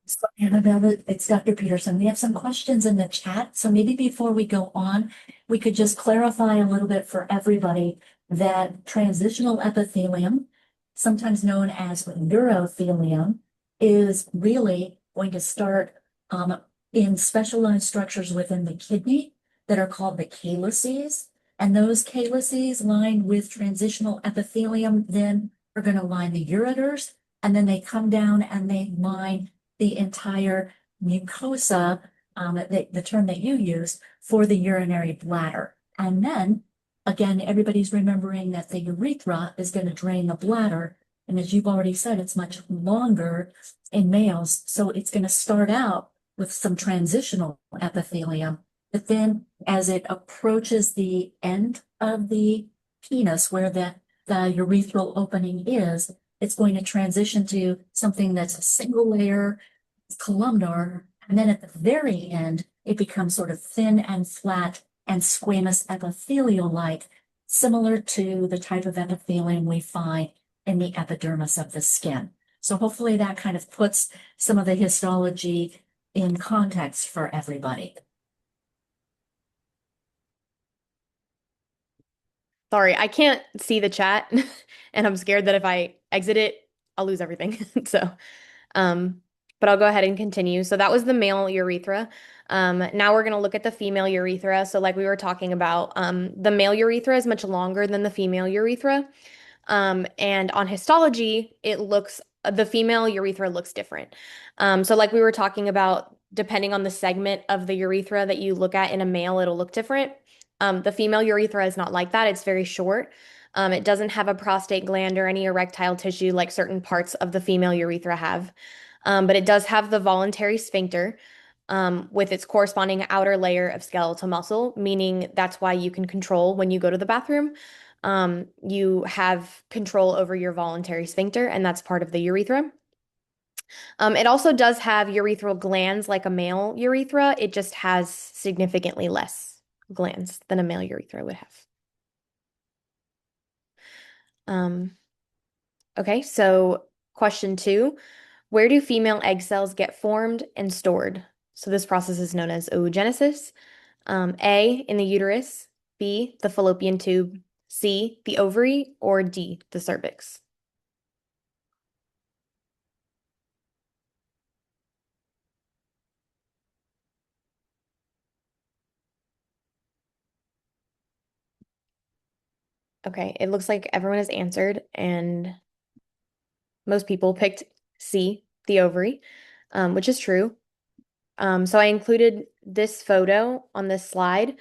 So AnaBelle, it's Dr. Peterson. We have some questions in the chat. So maybe before we go on, we could just clarify a little bit for everybody that transitional epithelium, sometimes known as urothelium, is really going to start in specialized structures within the kidney that are called the calyces. And those calyces lined with transitional epithelium then are going to line the ureters. And then they come down and they line the entire mucosa, the term that you use for the urinary bladder. And then again, everybody's remembering that the urethra is going to drain the bladder. And as you've already said, it's much longer in males. So it's going to start out with some transitional epithelium. But then as it approaches the end of the penis where the urethral opening is, it's going to transition to something that's a single layer columnar. And then at the very end, it becomes sort of thin and flat and squamous epithelial-like, similar to the type of epithelium we find in the epidermis of the skin. So hopefully that kind of puts some of the histology in context for everybody. Sorry, I can't see the chat and I'm scared that if I exit it, I'll lose everything. So, but I'll go ahead and continue. So that was the male urethra. Now we're going to look at the female urethra. So like we were talking about, the male urethra is much longer than the female urethra. And on histology, the female urethra looks different. So like we were talking about, depending on the segment of the urethra that you look at in a male, it'll look different. The female urethra is not like that. It's very short. It doesn't have a prostate gland or any erectile tissue like certain parts of the female urethra have. But it does have the voluntary sphincter with its corresponding outer layer of skeletal muscle, meaning that's why you can control when you go to the bathroom. You have control over your voluntary sphincter, and that's part of the urethra. It also does have urethral glands like a male urethra. It just has significantly less glands than a male urethra would have. Okay, so question 2, where do female egg cells get formed and stored? So this process is known as oogenesis. A, in the uterus, B, the fallopian tube, C, the ovary, or D, the cervix. Okay, it looks like everyone has answered, and most people picked C, the ovary, which is true. So I included this photo on this slide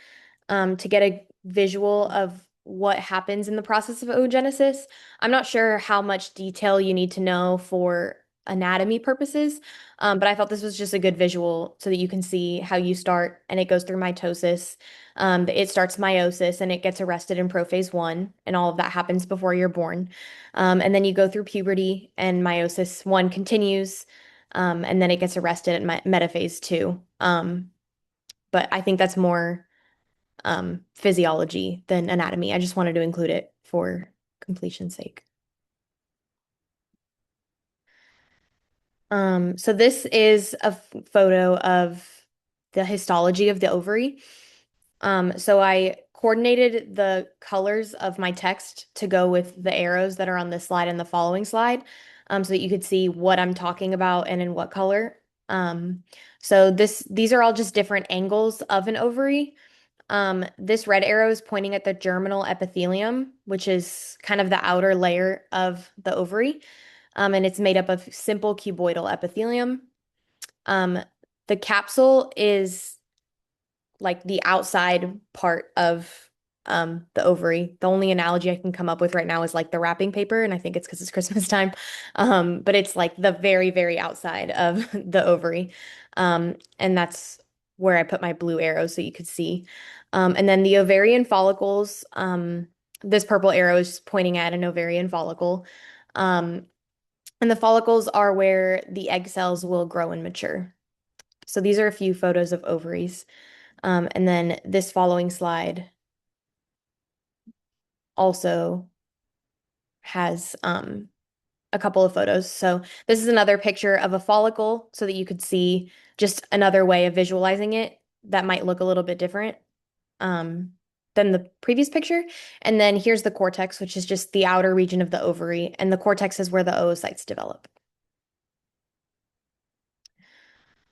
to get a visual of what happens in the process of oogenesis. I'm not sure how much detail you need to know for anatomy purposes, but I felt this was just a good visual so that you can see how you start and it goes through mitosis. It starts meiosis and it gets arrested in prophase 1, and all of that happens before you're born. And then you go through puberty and meiosis 1 continues, and then it gets arrested at metaphase 2. But I think that's more physiology than anatomy. I just wanted to include it for completion's sake. So this is a photo of the histology of the ovary. So I coordinated the colors of my text to go with the arrows that are on this slide and the following slide, so that you could see what I'm talking about and in what color. So these are all just different angles of an ovary. This red arrow is pointing at the germinal epithelium, which is kind of the outer layer of the ovary. And it's made up of simple cuboidal epithelium. The capsule is like the outside part of the ovary. The only analogy I can come up with right now is like the wrapping paper, and I think it's because it's Christmas time. But it's like the very, very outside of the ovary. And that's where I put my blue arrow so you could see. And then the ovarian follicles, this purple arrow is pointing at an ovarian follicle. And the follicles are where the egg cells will grow and mature. So these are a few photos of ovaries. And then this following slide also has a couple of photos. So this is another picture of a follicle so that you could see just another way of visualizing it that might look a little bit different than the previous picture. And then here's the cortex, which is just the outer region of the ovary, and the cortex is where the oocytes develop.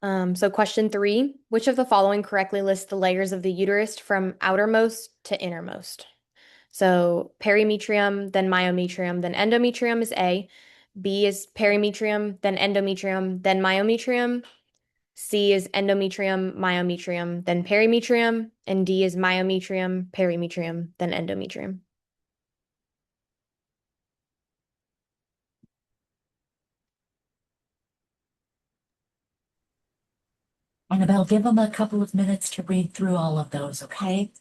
So question 3, which of the following correctly lists the layers of the uterus from outermost to innermost? So perimetrium, then myometrium, then endometrium is A. B is perimetrium, then endometrium, then myometrium. C is endometrium, myometrium, then perimetrium. And D is myometrium, perimetrium, then endometrium. AnaBelle, give them a couple of minutes to read through all of those, okay?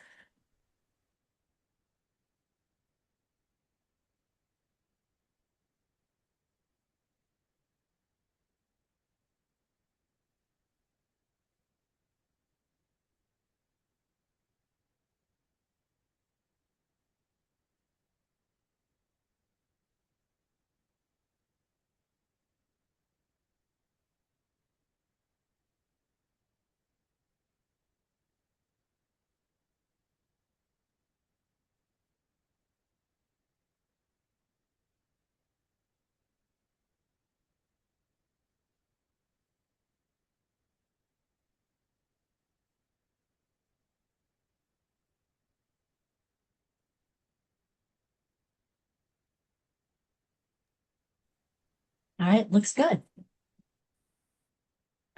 All right, looks good.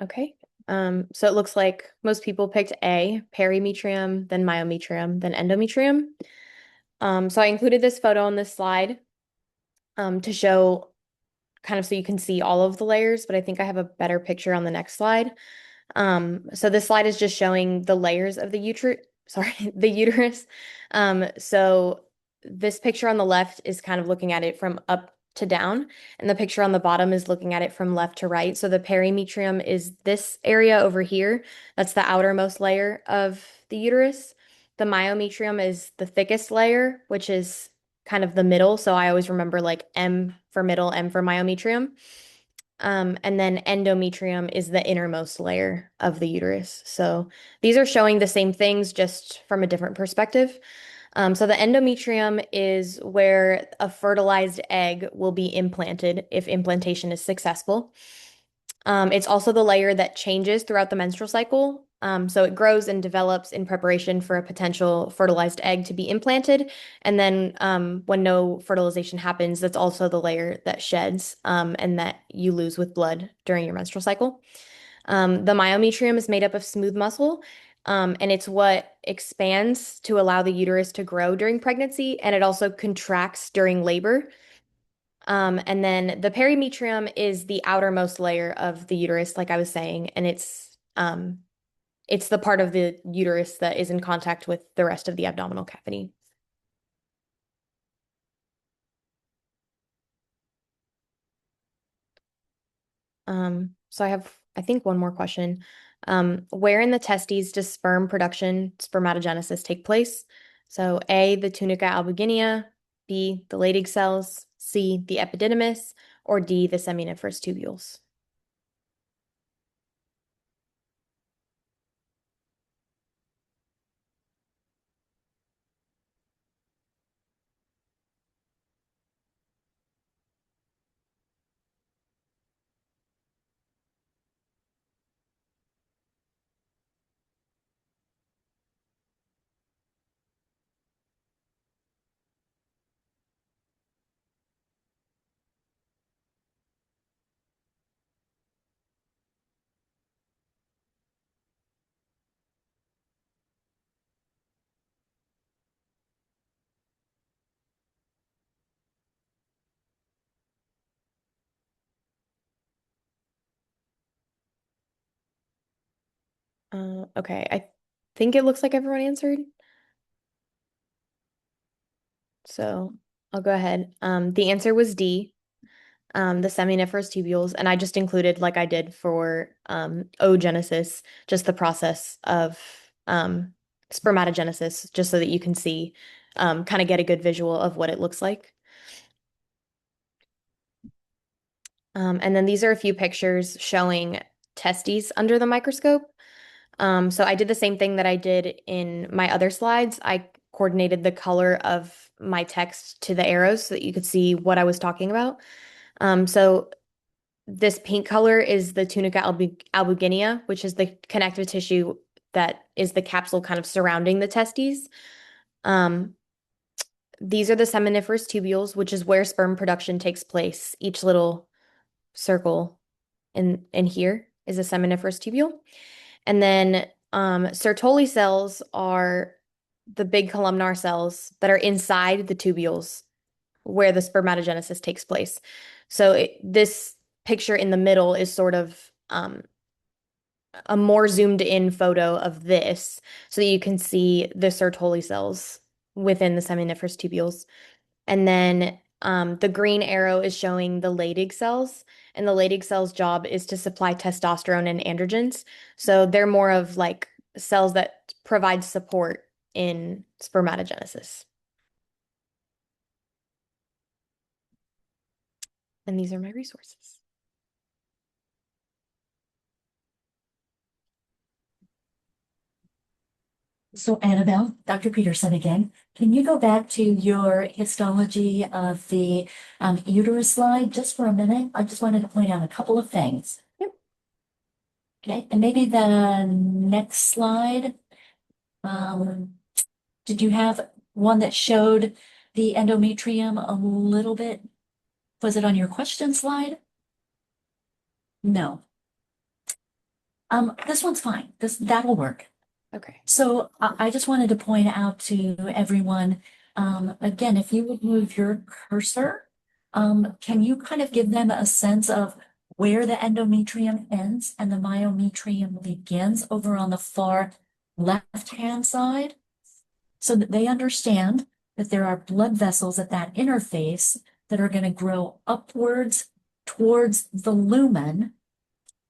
Okay. So it looks like most people picked A, perimetrium, then myometrium, then endometrium. So I included this photo on this slide to show kind of so you can see all of the layers, but I think I have a better picture on the next slide. So this slide is just showing the layers of the the uterus. So this picture on the left is kind of looking at it from up to down, and the picture on the bottom is looking at it from left to right. So the perimetrium is this area over here. That's the outermost layer of the uterus. The myometrium is the thickest layer, which is kind of the middle. So I always remember like M for middle, M for myometrium. And then endometrium is the innermost layer of the uterus. So these are showing the same things just from a different perspective. So the endometrium is where a fertilized egg will be implanted if implantation is successful. It's also the layer that changes throughout the menstrual cycle. So it grows and develops in preparation for a potential fertilized egg to be implanted. And then when no fertilization happens, that's also the layer that sheds and that you lose with blood during your menstrual cycle. The myometrium is made up of smooth muscle, and it's what expands to allow the uterus to grow during pregnancy, and it also contracts during labor. And then the perimetrium is the outermost layer of the uterus, like I was saying, and it's the part of the uterus that is in contact with the rest of the abdominal cavity. So I have, I think, one more question. Where in the testes does sperm production, spermatogenesis, take place? So A, the tunica albuginea, B, the Leydig cells, C, the epididymis, or D, the seminiferous tubules. Okay, I think it looks like everyone answered. So I'll go ahead. The answer was D, the seminiferous tubules, and I just included, like I did for oogenesis, just the process of spermatogenesis, just so that you can see, kind of get a good visual of what it looks like. And then these are a few pictures showing testes under the microscope. So I did the same thing that I did in my other slides. I coordinated the color of my text to the arrows so that you could see what I was talking about. So this pink color is the tunica albuginea, which is the connective tissue that is the capsule kind of surrounding the testes. Um, these are the seminiferous tubules, which is where sperm production takes place. Each little circle in here is a seminiferous tubule. And then Sertoli cells are the big columnar cells that are inside the tubules where the spermatogenesis takes place. So this picture in the middle is sort of a more zoomed in photo of this so that you can see the Sertoli cells within the seminiferous tubules. And then the green arrow is showing the Leydig cells, and the Leydig cells' job is to supply testosterone and androgens. So they're more of like cells that provide support in spermatogenesis. And these are my resources. So AnaBelle, Dr. Peterson again, can you go back to your histology of the uterus slide just for a minute? I just wanted to point out a couple of things. Yep. Okay, and maybe the next slide. Did you have one that showed the endometrium a little bit? Was it on your question slide? No. This one's fine. That'll work. Okay. So I just wanted to point out to everyone, again, if you would move your cursor, can you kind of give them a sense of where the endometrium ends and the myometrium begins over on the far left-hand side? So that they understand that there are blood vessels at that interface that are going to grow upwards towards the lumen,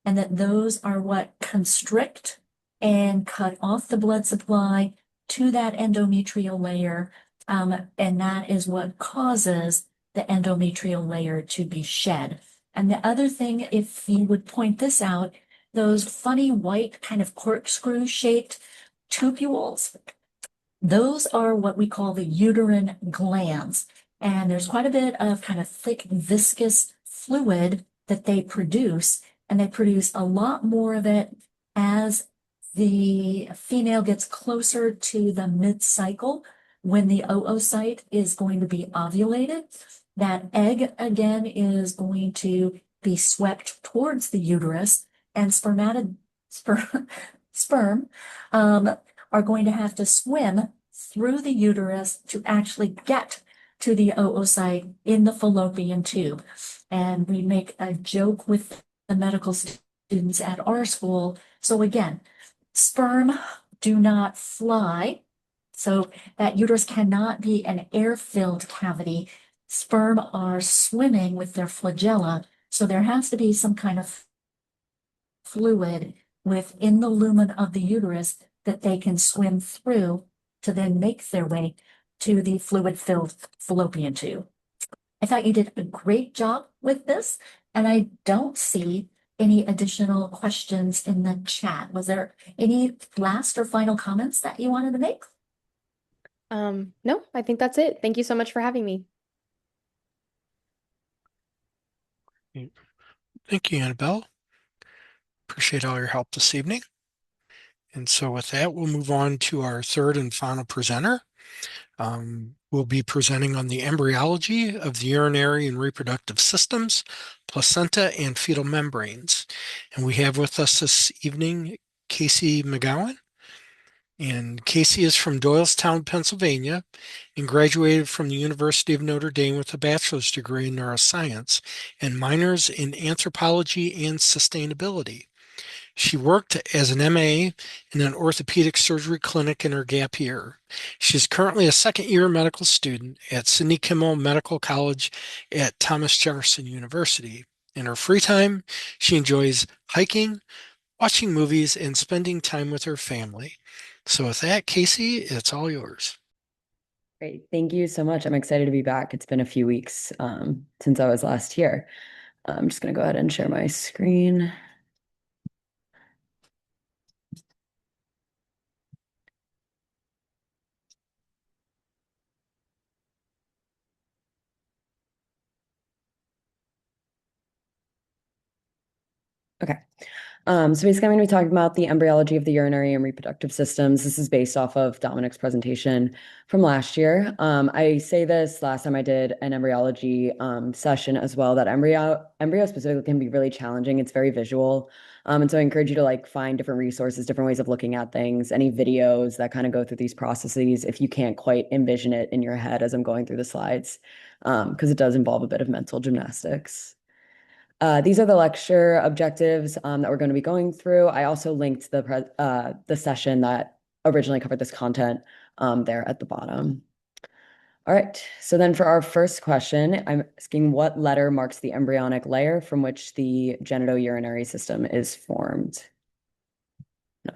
and that those are what constrict and cut off the blood supply to that endometrial layer. And that is what causes the endometrial layer to be shed. And the other thing, if you would point this out, those funny white kind of corkscrew shaped tubules, those are what we call the uterine glands. And there's quite a bit of kind of thick, viscous fluid that they produce, and they produce a lot more of it as the female gets closer to the mid-cycle when the oocyte is going to be ovulated. That egg, again, is going to be swept towards the uterus, and sperm are going to have to swim through the uterus to actually get to the oocyte in the fallopian tube. And we make a joke with the medical students at our school. So again, sperm do not fly. So that uterus cannot be an air-filled cavity. Sperm are swimming with their flagella. So there has to be some kind of fluid within the lumen of the uterus that they can swim through to then make their way to the fluid-filled fallopian tube. I thought you did a great job with this, and I don't see any additional questions in the chat. Was there any last or final comments that you wanted to make? No, I think that's it. Thank you so much for having me. Thank you, Annabelle. Appreciate all your help this evening. And so with that, we'll move on to our third and final presenter. We'll be presenting on the embryology of the urinary and reproductive systems, placenta, and fetal membranes. And we have with us this evening Kacie McGowan. And Kacie is from Doylestown, Pennsylvania, and graduated from the University of Notre Dame with a bachelor's degree in neuroscience and minors in anthropology and sustainability. She worked as an MA in an orthopedic surgery clinic in her gap year. She is currently a second-year medical student at Sidney Kimmel Medical College at Thomas Jefferson University. In her free time, she enjoys hiking, watching movies, and spending time with her family. So with that, Kacie, it's all yours. Great. Thank you so much. I'm excited to be back. It's been a few weeks since I was last here. I'm just going to go ahead and share my screen. Okay. So basically, I'm going to be talking about the embryology of the urinary and reproductive systems. This is based off of Dominic's presentation from last year. I say this last time I did an embryology session as well, that embryo specifically can be really challenging. It's very visual. And so I encourage you to like find different resources, different ways of looking at things, any videos that kind of go through these processes if you can't quite envision it in your head as I'm going through the slides, because it does involve a bit of mental gymnastics. These are the lecture objectives that we're going to be going through. I also linked the session that originally covered this content there at the bottom. All right, so then for our first question, I'm asking what letter marks the embryonic layer from which the genitourinary system is formed?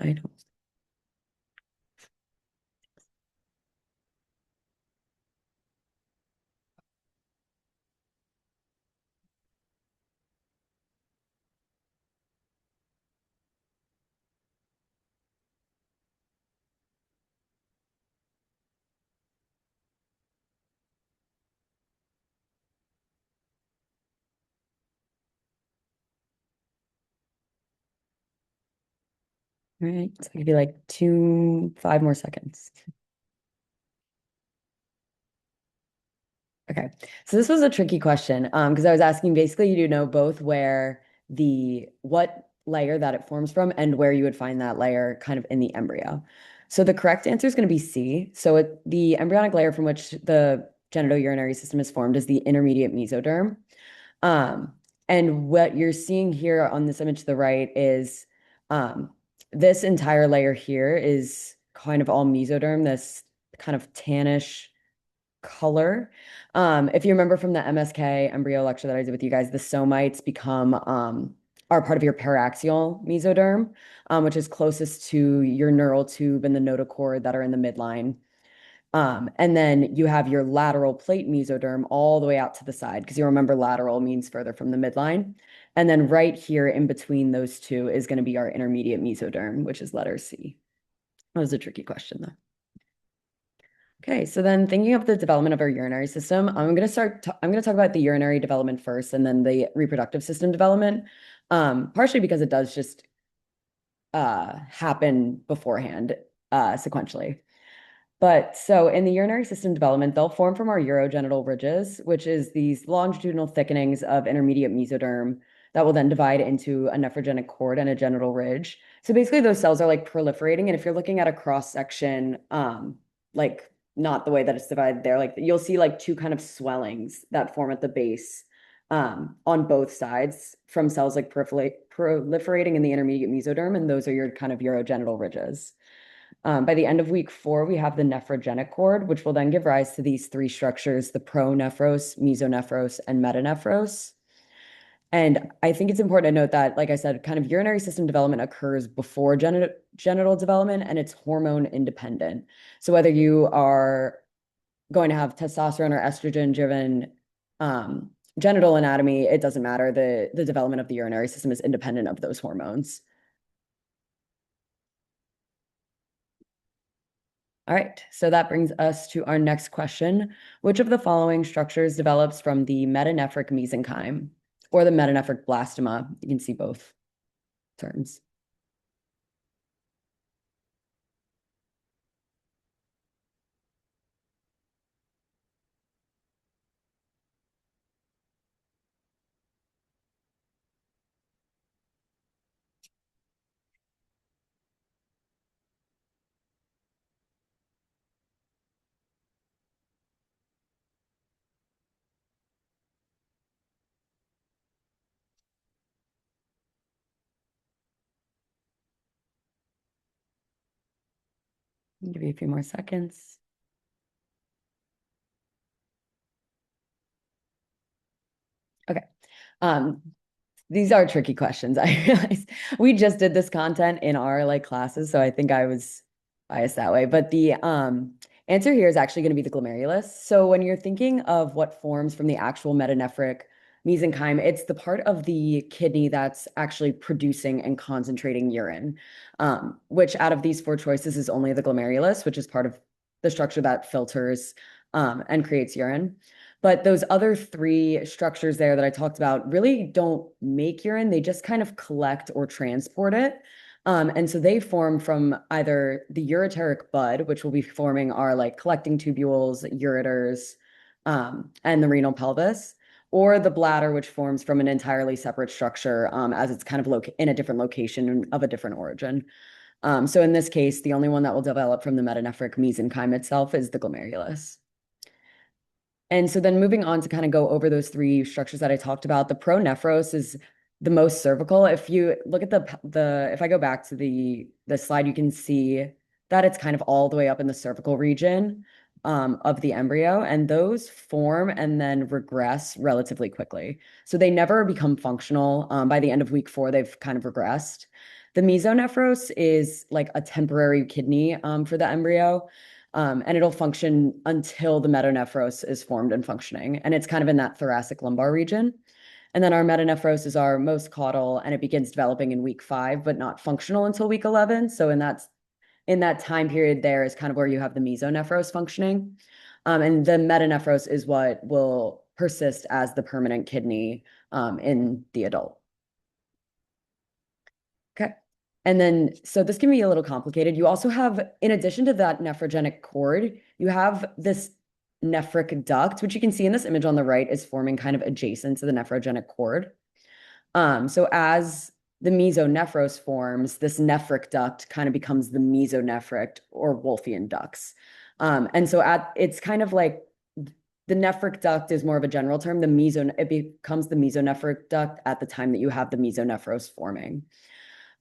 I don't. All right, so I'll give you like 5 more seconds. Okay, so this was a tricky question because I was asking basically you to know both what layer that it forms from and where you would find that layer kind of in the embryo. So the correct answer is going to be C. So the embryonic layer from which the genitourinary system is formed is the intermediate mesoderm. And what you're seeing here on this image to the right is this entire layer here is kind of all mesoderm, this kind of tannish color. If you remember from the MSK embryo lecture that I did with you guys, the somites are part of your paraxial mesoderm, which is closest to your neural tube and the notochord that are in the midline. And then you have your lateral plate mesoderm all the way out to the side, because you remember lateral means further from the midline. And then right here in between those two is going to be our intermediate mesoderm, which is letter C. That was a tricky question, though. Okay, so then thinking of the development of our urinary system, I'm going to talk about the urinary development first and then the reproductive system development, partially because it does just happen beforehand sequentially. But so in the urinary system development, they'll form from our urogenital ridges, which is these longitudinal thickenings of intermediate mesoderm that will then divide into a nephrogenic cord and a genital ridge. So basically those cells are like proliferating. And if you're looking at a cross section, like not the way that it's divided there, like you'll see like two kind of swellings that form at the base on both sides from cells like proliferating in the intermediate mesoderm. And those are your kind of urogenital ridges. By the end of week 4, we have the nephrogenic cord, which will then give rise to these 3 structures, the pronephros, mesonephros, and metanephros. And I think it's important to note that, like I said, kind of urinary system development occurs before genital development, and it's hormone independent. So whether you are going to have testosterone or estrogen-driven genital anatomy, it doesn't matter. The development of the urinary system is independent of those hormones. All right, so that brings us to our next question. Which of the following structures develops from the metanephric mesenchyme or the metanephric blastema? You can see both terms. I'll give you a few more seconds. Okay. These are tricky questions. I realize we just did this content in our like classes, so I think I was biased that way. But the answer here is actually going to be the glomerulus. So when you're thinking of what forms from the actual metanephric mesenchyme, it's the part of the kidney that's actually producing and concentrating urine, which out of these 4 choices is only the glomerulus, which is part of the structure that filters and creates urine. But those other three structures there that I talked about really don't make urine. They just kind of collect or transport it. And so they form from either the ureteric bud, which will be forming our like collecting tubules, ureters, and the renal pelvis, or the bladder, which forms from an entirely separate structure as it's kind of in a different location of a different origin. So in this case, the only one that will develop from the metanephric mesenchyme itself is the glomerulus. And so then moving on to kind of go over those three structures that I talked about, the pronephros is the most cervical. If you look at if I go back to the slide, you can see that it's kind of all the way up in the cervical region of the embryo, and those form and then regress relatively quickly. So they never become functional. By the end of week 4, they've kind of regressed. The mesonephros is like a temporary kidney for the embryo. And it'll function until the metanephros is formed and functioning. And it's kind of in that thoracic lumbar region. And then our metanephros is our most caudal, and it begins developing in week 5, but not functional until week 11. So in that time period there is kind of where you have the mesonephros functioning. And the metanephros is what will persist as the permanent kidney in the adult. Okay. And then, so this can be a little complicated. You also have, in addition to that nephrogenic cord, you have this nephric duct, which you can see in this image on the right is forming kind of adjacent to the nephrogenic cord. So as the mesonephros forms, this nephric duct kind of becomes the mesonephric or Wolffian ducts. And so it's kind of like the nephric duct is more of a general term. It becomes the mesonephric duct at the time that you have the mesonephros forming.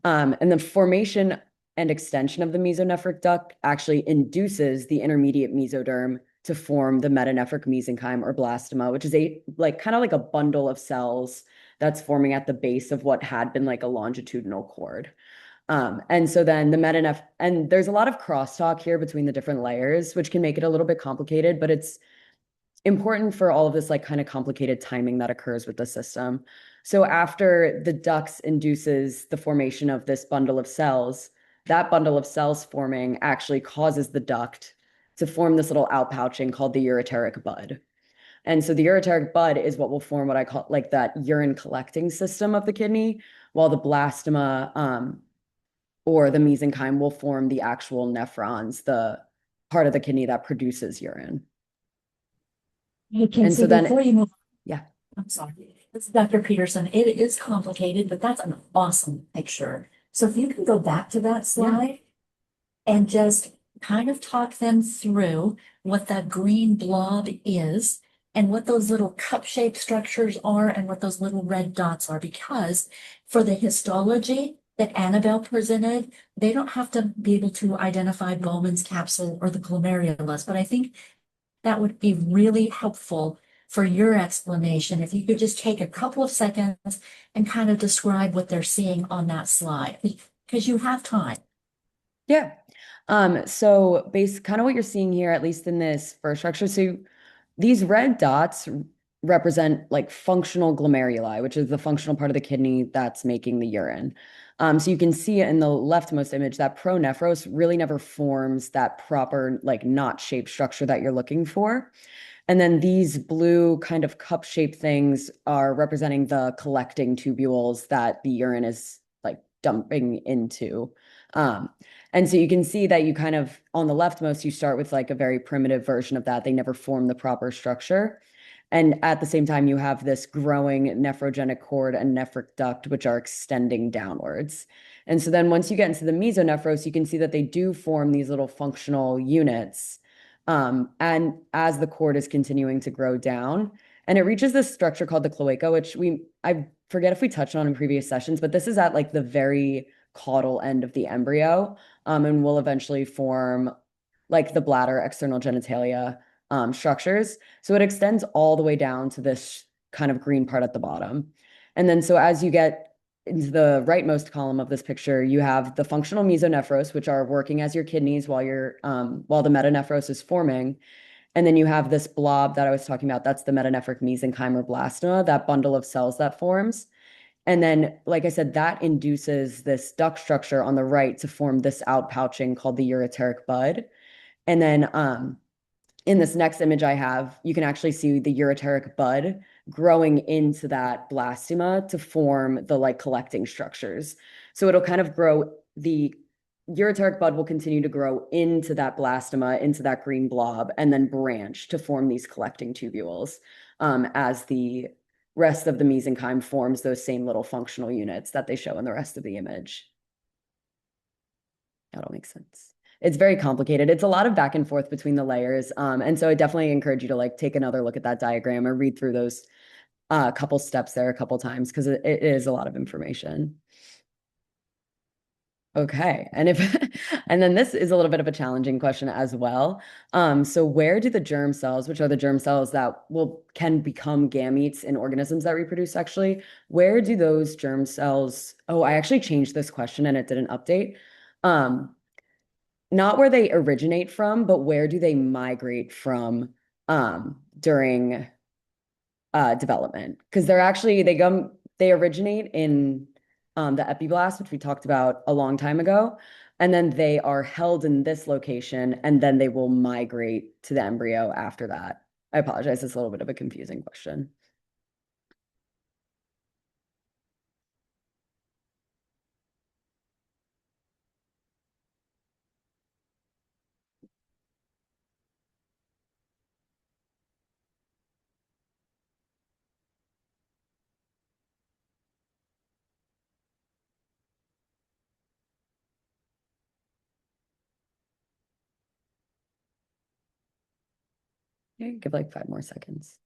And the formation and extension of the mesonephric duct actually induces the intermediate mesoderm to form the metanephric mesenchyme or blastema, which is kind of like a bundle of cells that's forming at the base of what had been like a longitudinal cord. And so then and there's a lot of crosstalk here between the different layers, which can make it a little bit complicated, but it's important for all of this like kind of complicated timing that occurs with the system. So after the ducts induces the formation of this bundle of cells, that bundle of cells forming actually causes the duct to form this little outpouching called the ureteric bud. And so the ureteric bud is what will form what I call like that urine collecting system of the kidney, while the blastema or the mesenchyme will form the actual nephrons, the part of the kidney that produces urine. Okay, And so so then, before you move, yeah. I'm sorry, this is Dr. Peterson. It is complicated, but that's an awesome picture. So if you can go back to that slide and just kind of talk them through what that green blob is and what those little cup-shaped structures are and what those little red dots are, because for the histology that AnaBelle presented, they don't have to be able to identify Bowman's capsule or the glomerulus, but I think that would be really helpful for your explanation. If you could just take a couple of seconds and kind of describe what they're seeing on that slide, because you have time. Yeah. So kind of what you're seeing here, at least in this first structure. So these red dots represent like functional glomeruli, which is the functional part of the kidney that's making the urine. So you can see in the leftmost image that pronephros really never forms that proper like knot-shaped structure that you're looking for. And then these blue kind of cup-shaped things are representing the collecting tubules that the urine is like dumping into. And so you can see that you kind of, on the leftmost, you start with like a very primitive version of that. They never form the proper structure. And at the same time, you have this growing nephrogenic cord and nephric duct, which are extending downwards. And so then once you get into the mesonephros, you can see that they do form these little functional units. And as the cord is continuing to grow down, and it reaches this structure called the cloaca, which I forget if we touched on in previous sessions, but this is at like the very caudal end of the embryo, and will eventually form like the bladder, external genitalia structures. So it extends all the way down to this kind of green part at the bottom. And then so as you get into the rightmost column of this picture, you have the functional mesonephros, which are working as your kidneys while the metanephros is forming. And then you have this blob that I was talking about. That's the metanephric mesenchyme or blastema, that bundle of cells that forms. And then, like I said, that induces this duct structure on the right to form this outpouching called the ureteric bud. And then in this next image I have, you can actually see the ureteric bud growing into that blastema to form the like collecting structures. So it'll kind of grow, the ureteric bud will continue to grow into that blastema, into that green blob, and then branch to form these collecting tubules as the rest of the mesenchyme forms those same little functional units that they show in the rest of the image. That'll make sense. It's very complicated. It's a lot of back and forth between the layers. And so I definitely encourage you to like take another look at that diagram or read through those couple steps there a couple times because it is a lot of information. Okay. And if and then this is a little bit of a challenging question as well. So where do the germ cells, which are the germ cells that can become gametes in organisms that reproduce sexually, where do those germ cells, oh, I actually changed this question and it didn't update. Not where they originate from, but where do they migrate from during development? Because they originate in the epiblast, which we talked about a long time ago, and then they are held in this location, and then they will migrate to the embryo after that. I apologize, it's a little bit of a confusing question. Okay, give like 5 more seconds.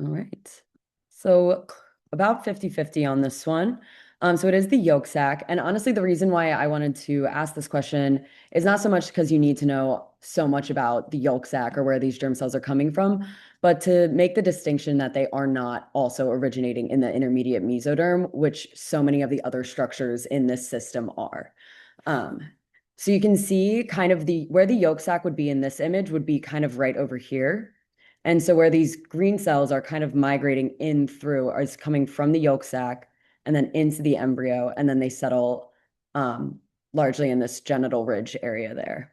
All right. So about 50-50 on this one. So it is the yolk sac. And honestly, the reason why I wanted to ask this question is not so much because you need to know so much about the yolk sac or where these germ cells are coming from, but to make the distinction that they are not also originating in the intermediate mesoderm, which so many of the other structures in this system are. So you can see kind of where the yolk sac would be in this image would be kind of right over here. And so where these green cells are kind of migrating in through is coming from the yolk sac and then into the embryo, and then they settle largely in this genital ridge area there.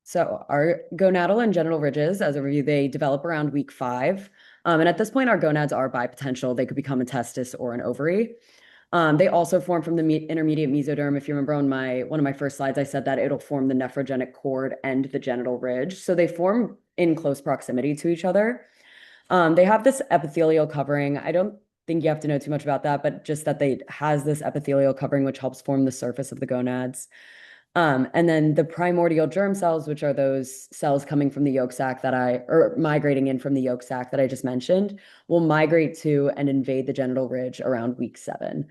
So our gonadal and genital ridges, as a review, they develop around week 5. And at this point, our gonads are bipotential. They could become a testis or an ovary. They also form from the intermediate mesoderm. If you remember on one of my first slides, I said that it'll form the nephrogenic cord and the genital ridge. So they form in close proximity to each other. They have this epithelial covering. I don't think you have to know too much about that, but just that they has this epithelial covering, which helps form the surface of the gonads. And then the primordial germ cells, which are those cells coming from the yolk sac or migrating in from the yolk sac that I just mentioned, will migrate to and invade the genital ridge around week 7.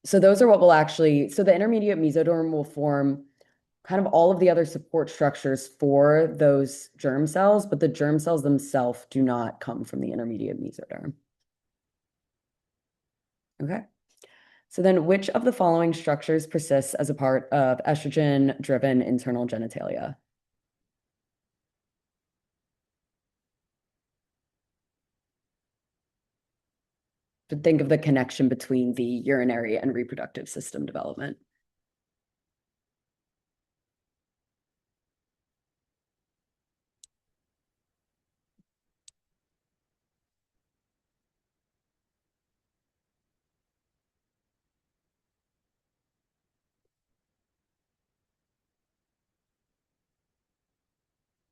So those are what will so the intermediate mesoderm will form kind of all of the other support structures for those germ cells, but the germ cells themselves do not come from the intermediate mesoderm. Okay. So then which of the following structures persists as a part of estrogen-driven internal genitalia? To think of the connection between the urinary and reproductive system development.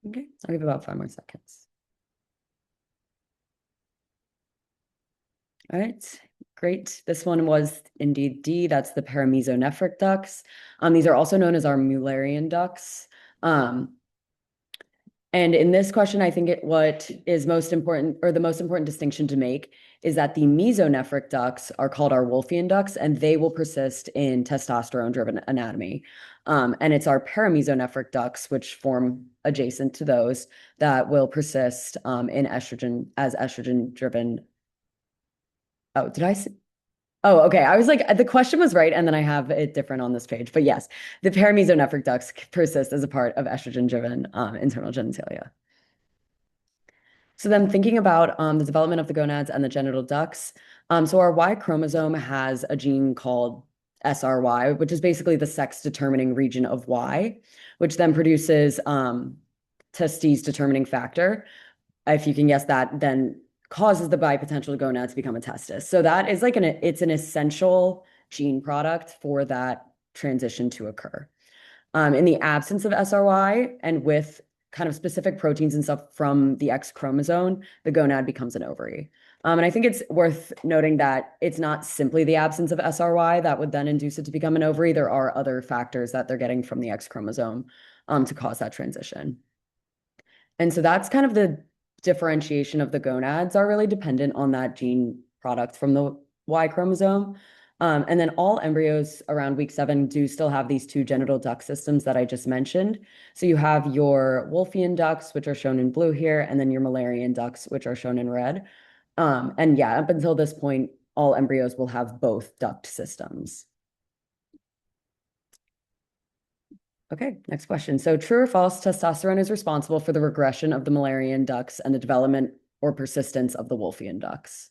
Okay, I'll give about 5 more seconds. All right, great. This one was indeed D. That's the paramesonephric ducts. These are also known as our Mullerian ducts. And in this question, I think what is most important, or the most important distinction to make, is that the mesonephric ducts are called our Wolffian ducts, and they will persist in testosterone-driven anatomy. And it's our paramesonephric ducts, which form adjacent to those, that will persist in estrogen-driven. Oh, did I say? Oh, okay. I was like, the question was right, and then I have it different on this page. But yes, the paramesonephric ducts persist as a part of estrogen-driven internal genitalia. So then thinking about the development of the gonads and the genital ducts, so our Y chromosome has a gene called SRY, which is basically the sex determining region of Y, which then produces testes determining factor. If you can guess that, then causes the bipotential gonad to become a testis. So that is like it's an essential gene product for that transition to occur. In the absence of SRY and with kind of specific proteins and stuff from the X chromosome, the gonad becomes an ovary. And I think it's worth noting that it's not simply the absence of SRY that would then induce it to become an ovary. There are other factors that they're getting from the X chromosome to cause that transition. And so that's kind of the differentiation of the gonads are really dependent on that gene product from the Y chromosome. And then all embryos around week 7 do still have these two genital duct systems that I just mentioned. So you have your Wolffian ducts, which are shown in blue here, and then your Müllerian ducts, which are shown in red. And yeah, up until this point, all embryos will have both duct systems. Okay, next question. So true or false, testosterone is responsible for the regression of the Müllerian ducts and the development or persistence of the Wolffian ducts?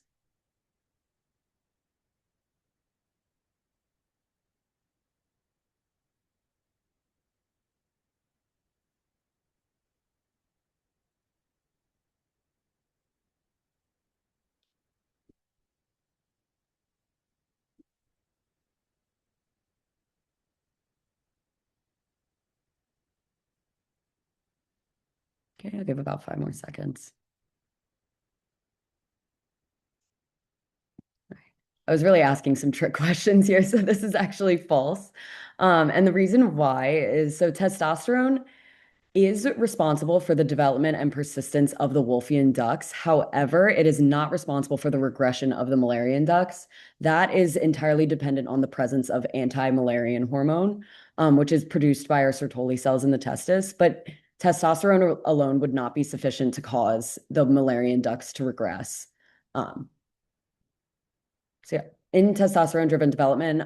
Okay, I'll give about 5 more seconds. I was really asking some trick questions here, so this is actually false. And the reason why is so testosterone is responsible for the development and persistence of the Wolffian ducts. However, it is not responsible for the regression of the Müllerian ducts. That is entirely dependent on the presence of anti-Müllerian hormone, which is produced by our Sertoli cells in the testis. But testosterone alone would not be sufficient to cause the Müllerian ducts to regress. So yeah, in testosterone-driven development,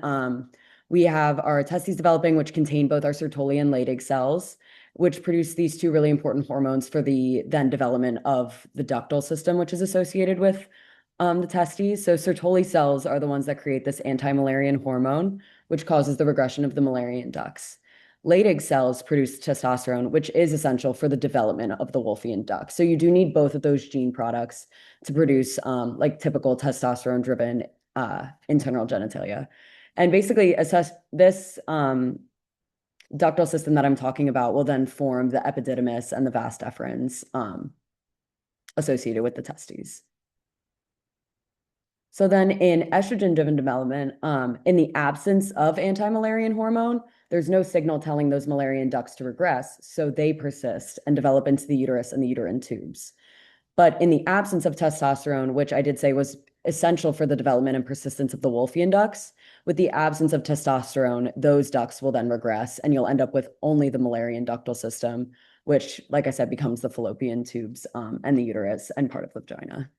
we have our testes developing, which contain both our Sertoli and Leydig cells, which produce these two really important hormones for the then development of the ductal system, which is associated with the testes. So Sertoli cells are the ones that create this anti-Müllerian hormone, which causes the regression of the Müllerian ducts. Leydig cells produce testosterone, which is essential for the development of the Wolffian duct. So you do need both of those gene products to produce like typical testosterone-driven internal genitalia. And basically assess this ductal system that I'm talking about will then form the epididymis and the vas deferens associated with the testes. So then in estrogen-driven development, in the absence of anti-Müllerian hormone, there's no signal telling those Müllerian ducts to regress, so they persist and develop into the uterus and the uterine tubes. But in the absence of testosterone, which I did say was essential for the development and persistence of the Wolffian ducts, with the absence of testosterone, those ducts will then regress and you'll end up with only the Müllerian ductal system, which, like I said, becomes the fallopian tubes and the uterus and part of the vagina.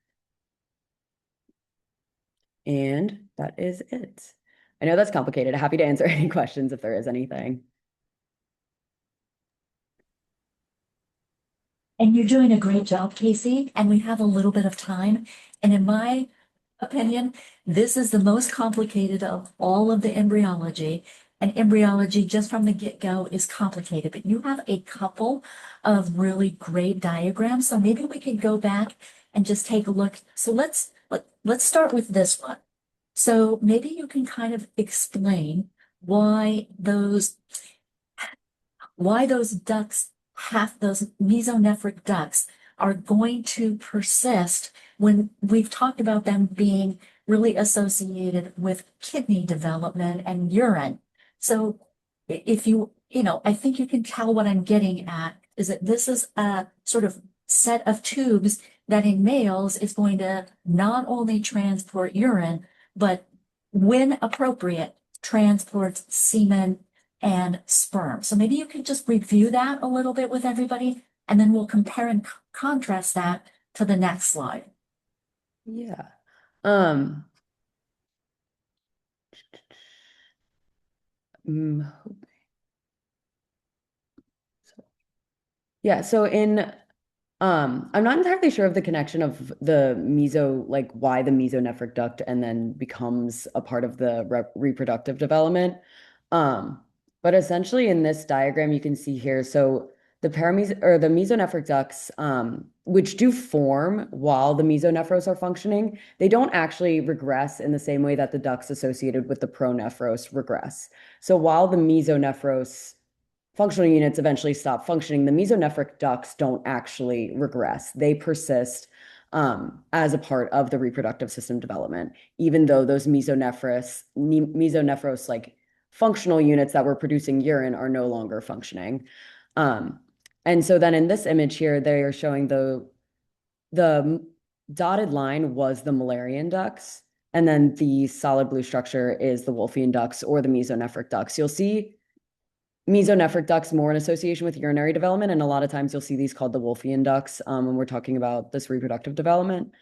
And that is it. I know that's complicated. Happy to answer any questions if there is anything. And you're doing a great job, Kacie, and we have a little bit of time. And in my opinion, this is the most complicated of all of the embryology. And embryology, just from the get-go, is complicated, but you have a couple of really great diagrams. So maybe we can go back and just take a look. So let's start with this one. So maybe you can kind of explain why those ducts have those mesonephric ducts are going to persist when we've talked about them being really associated with kidney development and urine. So if I think you can tell what I'm getting at is that this is a sort of set of tubes that in males is going to not only transport urine, but when appropriate, transport semen and sperm. So maybe you could just review that a little bit with everybody, and then we'll compare and contrast that to the next slide. Yeah. Yeah, so in I'm not entirely sure of the connection of the like why the mesonephric duct and then becomes a part of the reproductive development. Um, but essentially in this diagram you can see here, so the the mesonephric ducts, which do form while the mesonephros are functioning, they don't actually regress in the same way that the ducts associated with the pronephros regress. So while the mesonephros functional units eventually stop functioning, the mesonephric ducts don't actually regress. They persist as a part of the reproductive system development, even though those mesonephros like functional units that were producing urine are no longer functioning. And so then in this image here, they are showing the dotted line was the Müllerian ducts, and then the solid blue structure is the Wolffian ducts or the mesonephric ducts. You'll see mesonephric ducts more in association with urinary development, and a lot of times you'll see these called the Wolffian ducts when we're talking about this reproductive development.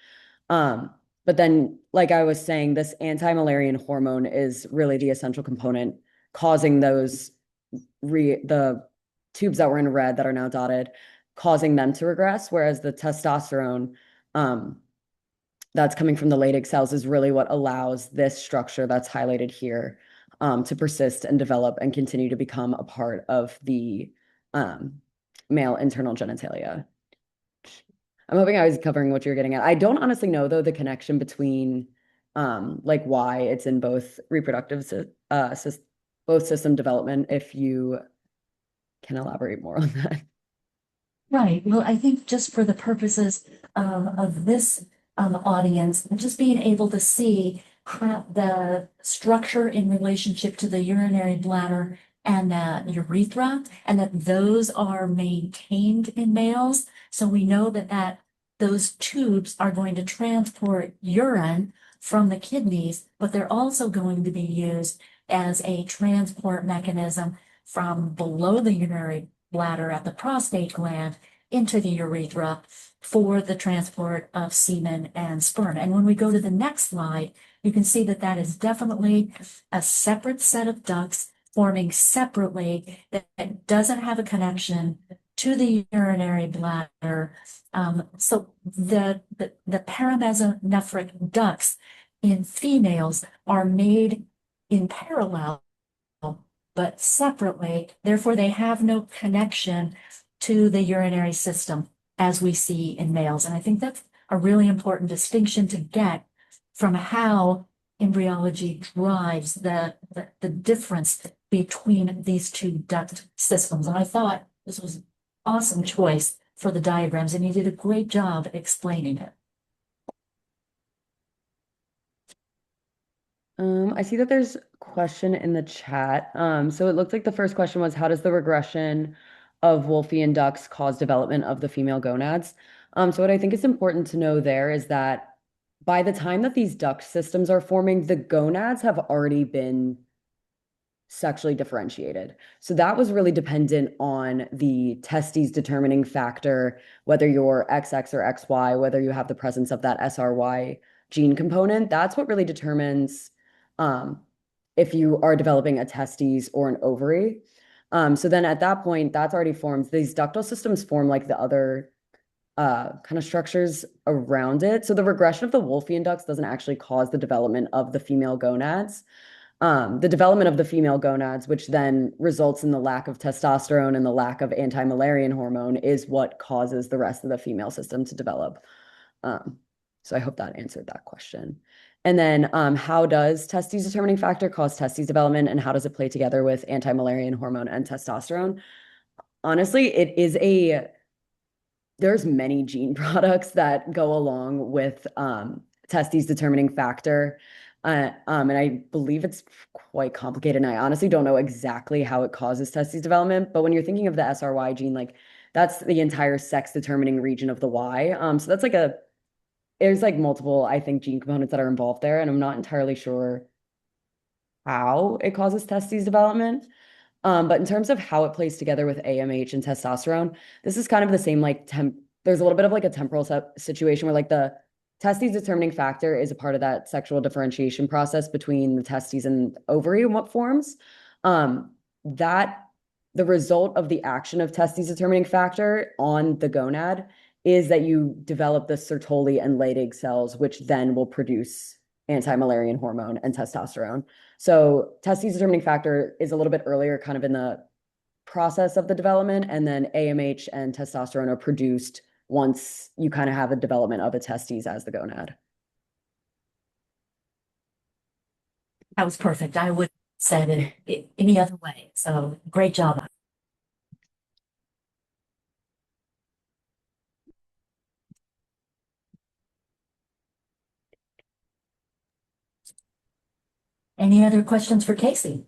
But then, like I was saying, this anti-Müllerian hormone is really the essential component causing those the tubes that were in red that are now dotted, causing them to regress, whereas the testosterone that's coming from the Leydig cells is really what allows this structure that's highlighted here to persist and develop and continue to become a part of the male internal genitalia. I'm hoping I was covering what you're getting at. I don't honestly know, though, the connection between like why it's in both both system development, if you can elaborate more on that. Right. Well, I think just for the purposes of this audience, just being able to see how the structure in relationship to the urinary bladder and the urethra, and that those are maintained in males. So we know that those tubes are going to transport urine from the kidneys, but they're also going to be used as a transport mechanism from below the urinary bladder at the prostate gland into the urethra for the transport of semen and sperm. And when we go to the next slide, you can see that that is definitely a separate set of ducts forming separately that doesn't have a connection to the urinary bladder. So the paramesonephric ducts in females are made in parallel but separately. Therefore, they have no connection to the urinary system as we see in males. And I think that's a really important distinction to get from how embryology drives the difference between these two duct systems. And I thought this was an awesome choice for the diagrams, and you did a great job explaining it. I see that there's a question in the chat. So it looks like the first question was, how does the regression of Wolffian ducts cause development of the female gonads? So what I think is important to know there is that by the time that these duct systems are forming, the gonads have already been sexually differentiated. So that was really dependent on the testes determining factor, whether you're XX or XY, whether you have the presence of that SRY gene component. That's what really determines if you are developing a testes or an ovary. So then at that point, that's already formed. These ductal systems form like the other kind of structures around it. So the regression of the Wolffian ducts doesn't actually cause the development of the female gonads. The development of the female gonads, which then results in the lack of testosterone and the lack of anti-Müllerian hormone, is what causes the rest of the female system to develop. So I hope that answered that question. And then how does testes determining factor cause testes development, and how does it play together with anti-Müllerian hormone and testosterone? Honestly, there's many gene products that go along with testes determining factor. And I believe it's quite complicated. And I honestly don't know exactly how it causes testes development. But when you're thinking of the SRY gene, like that's the entire sex determining region of the Y. So that's like there's like multiple, I think, gene components that are involved there. And I'm not entirely sure how it causes testes development. But in terms of how it plays together with AMH and testosterone, this is kind of the same, like there's a little bit of like a temporal situation where like the testes determining factor is a part of that sexual differentiation process between the testes and ovary and what forms. That the result of the action of testes determining factor on the gonad is that you develop the Sertoli and Leydig cells, which then will produce anti-Müllerian hormone and testosterone. So testes determining factor is a little bit earlier, kind of in the process of the development, and then AMH and testosterone are produced once you kind of have a development of a testes as the gonad. That was perfect. I would have said it any other way. So great job. Any other questions for Kacie?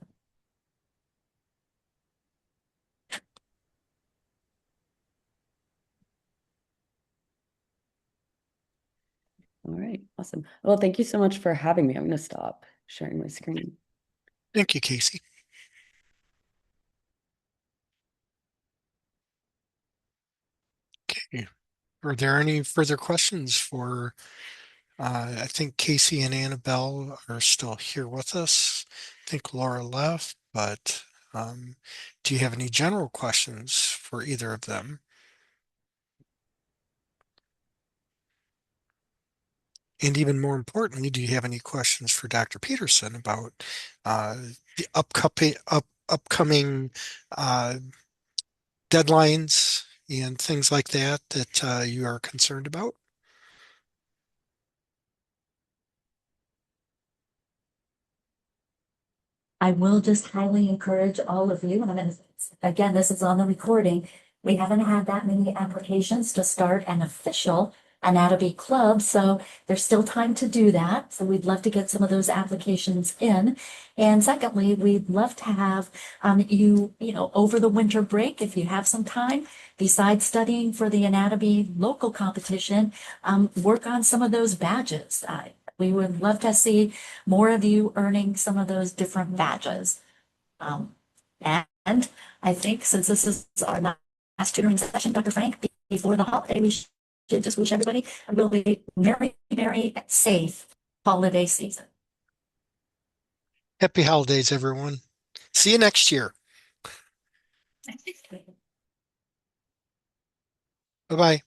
All right, awesome. Well, thank you so much for having me. I'm going to stop sharing my screen. Thank you, Kacie. Okay. Are there any further questions for, I think Kacie and AnaBelle are still here with us. I think Laura left, but do you have any general questions for either of them? And even more importantly, do you have any questions for Dr. Peterson about the upcoming deadlines and things like that that you are concerned about? I will just highly encourage all of you, and I'm gonna, again, this is on the recording. We haven't had that many applications to start an official Anato-Bee club, so there's still time to do that. So we'd love to get some of those applications in. And secondly, we'd love to have over the winter break, if you have some time, besides studying for the Anato-Bee local competition, work on some of those badges. We would love to see more of you earning some of those different badges. And I think since this is our last tutoring session, Dr. Frank, before the holiday, we should just wish everybody a really very, very safe holiday season. Happy holidays, everyone. See you next year. Bye-bye.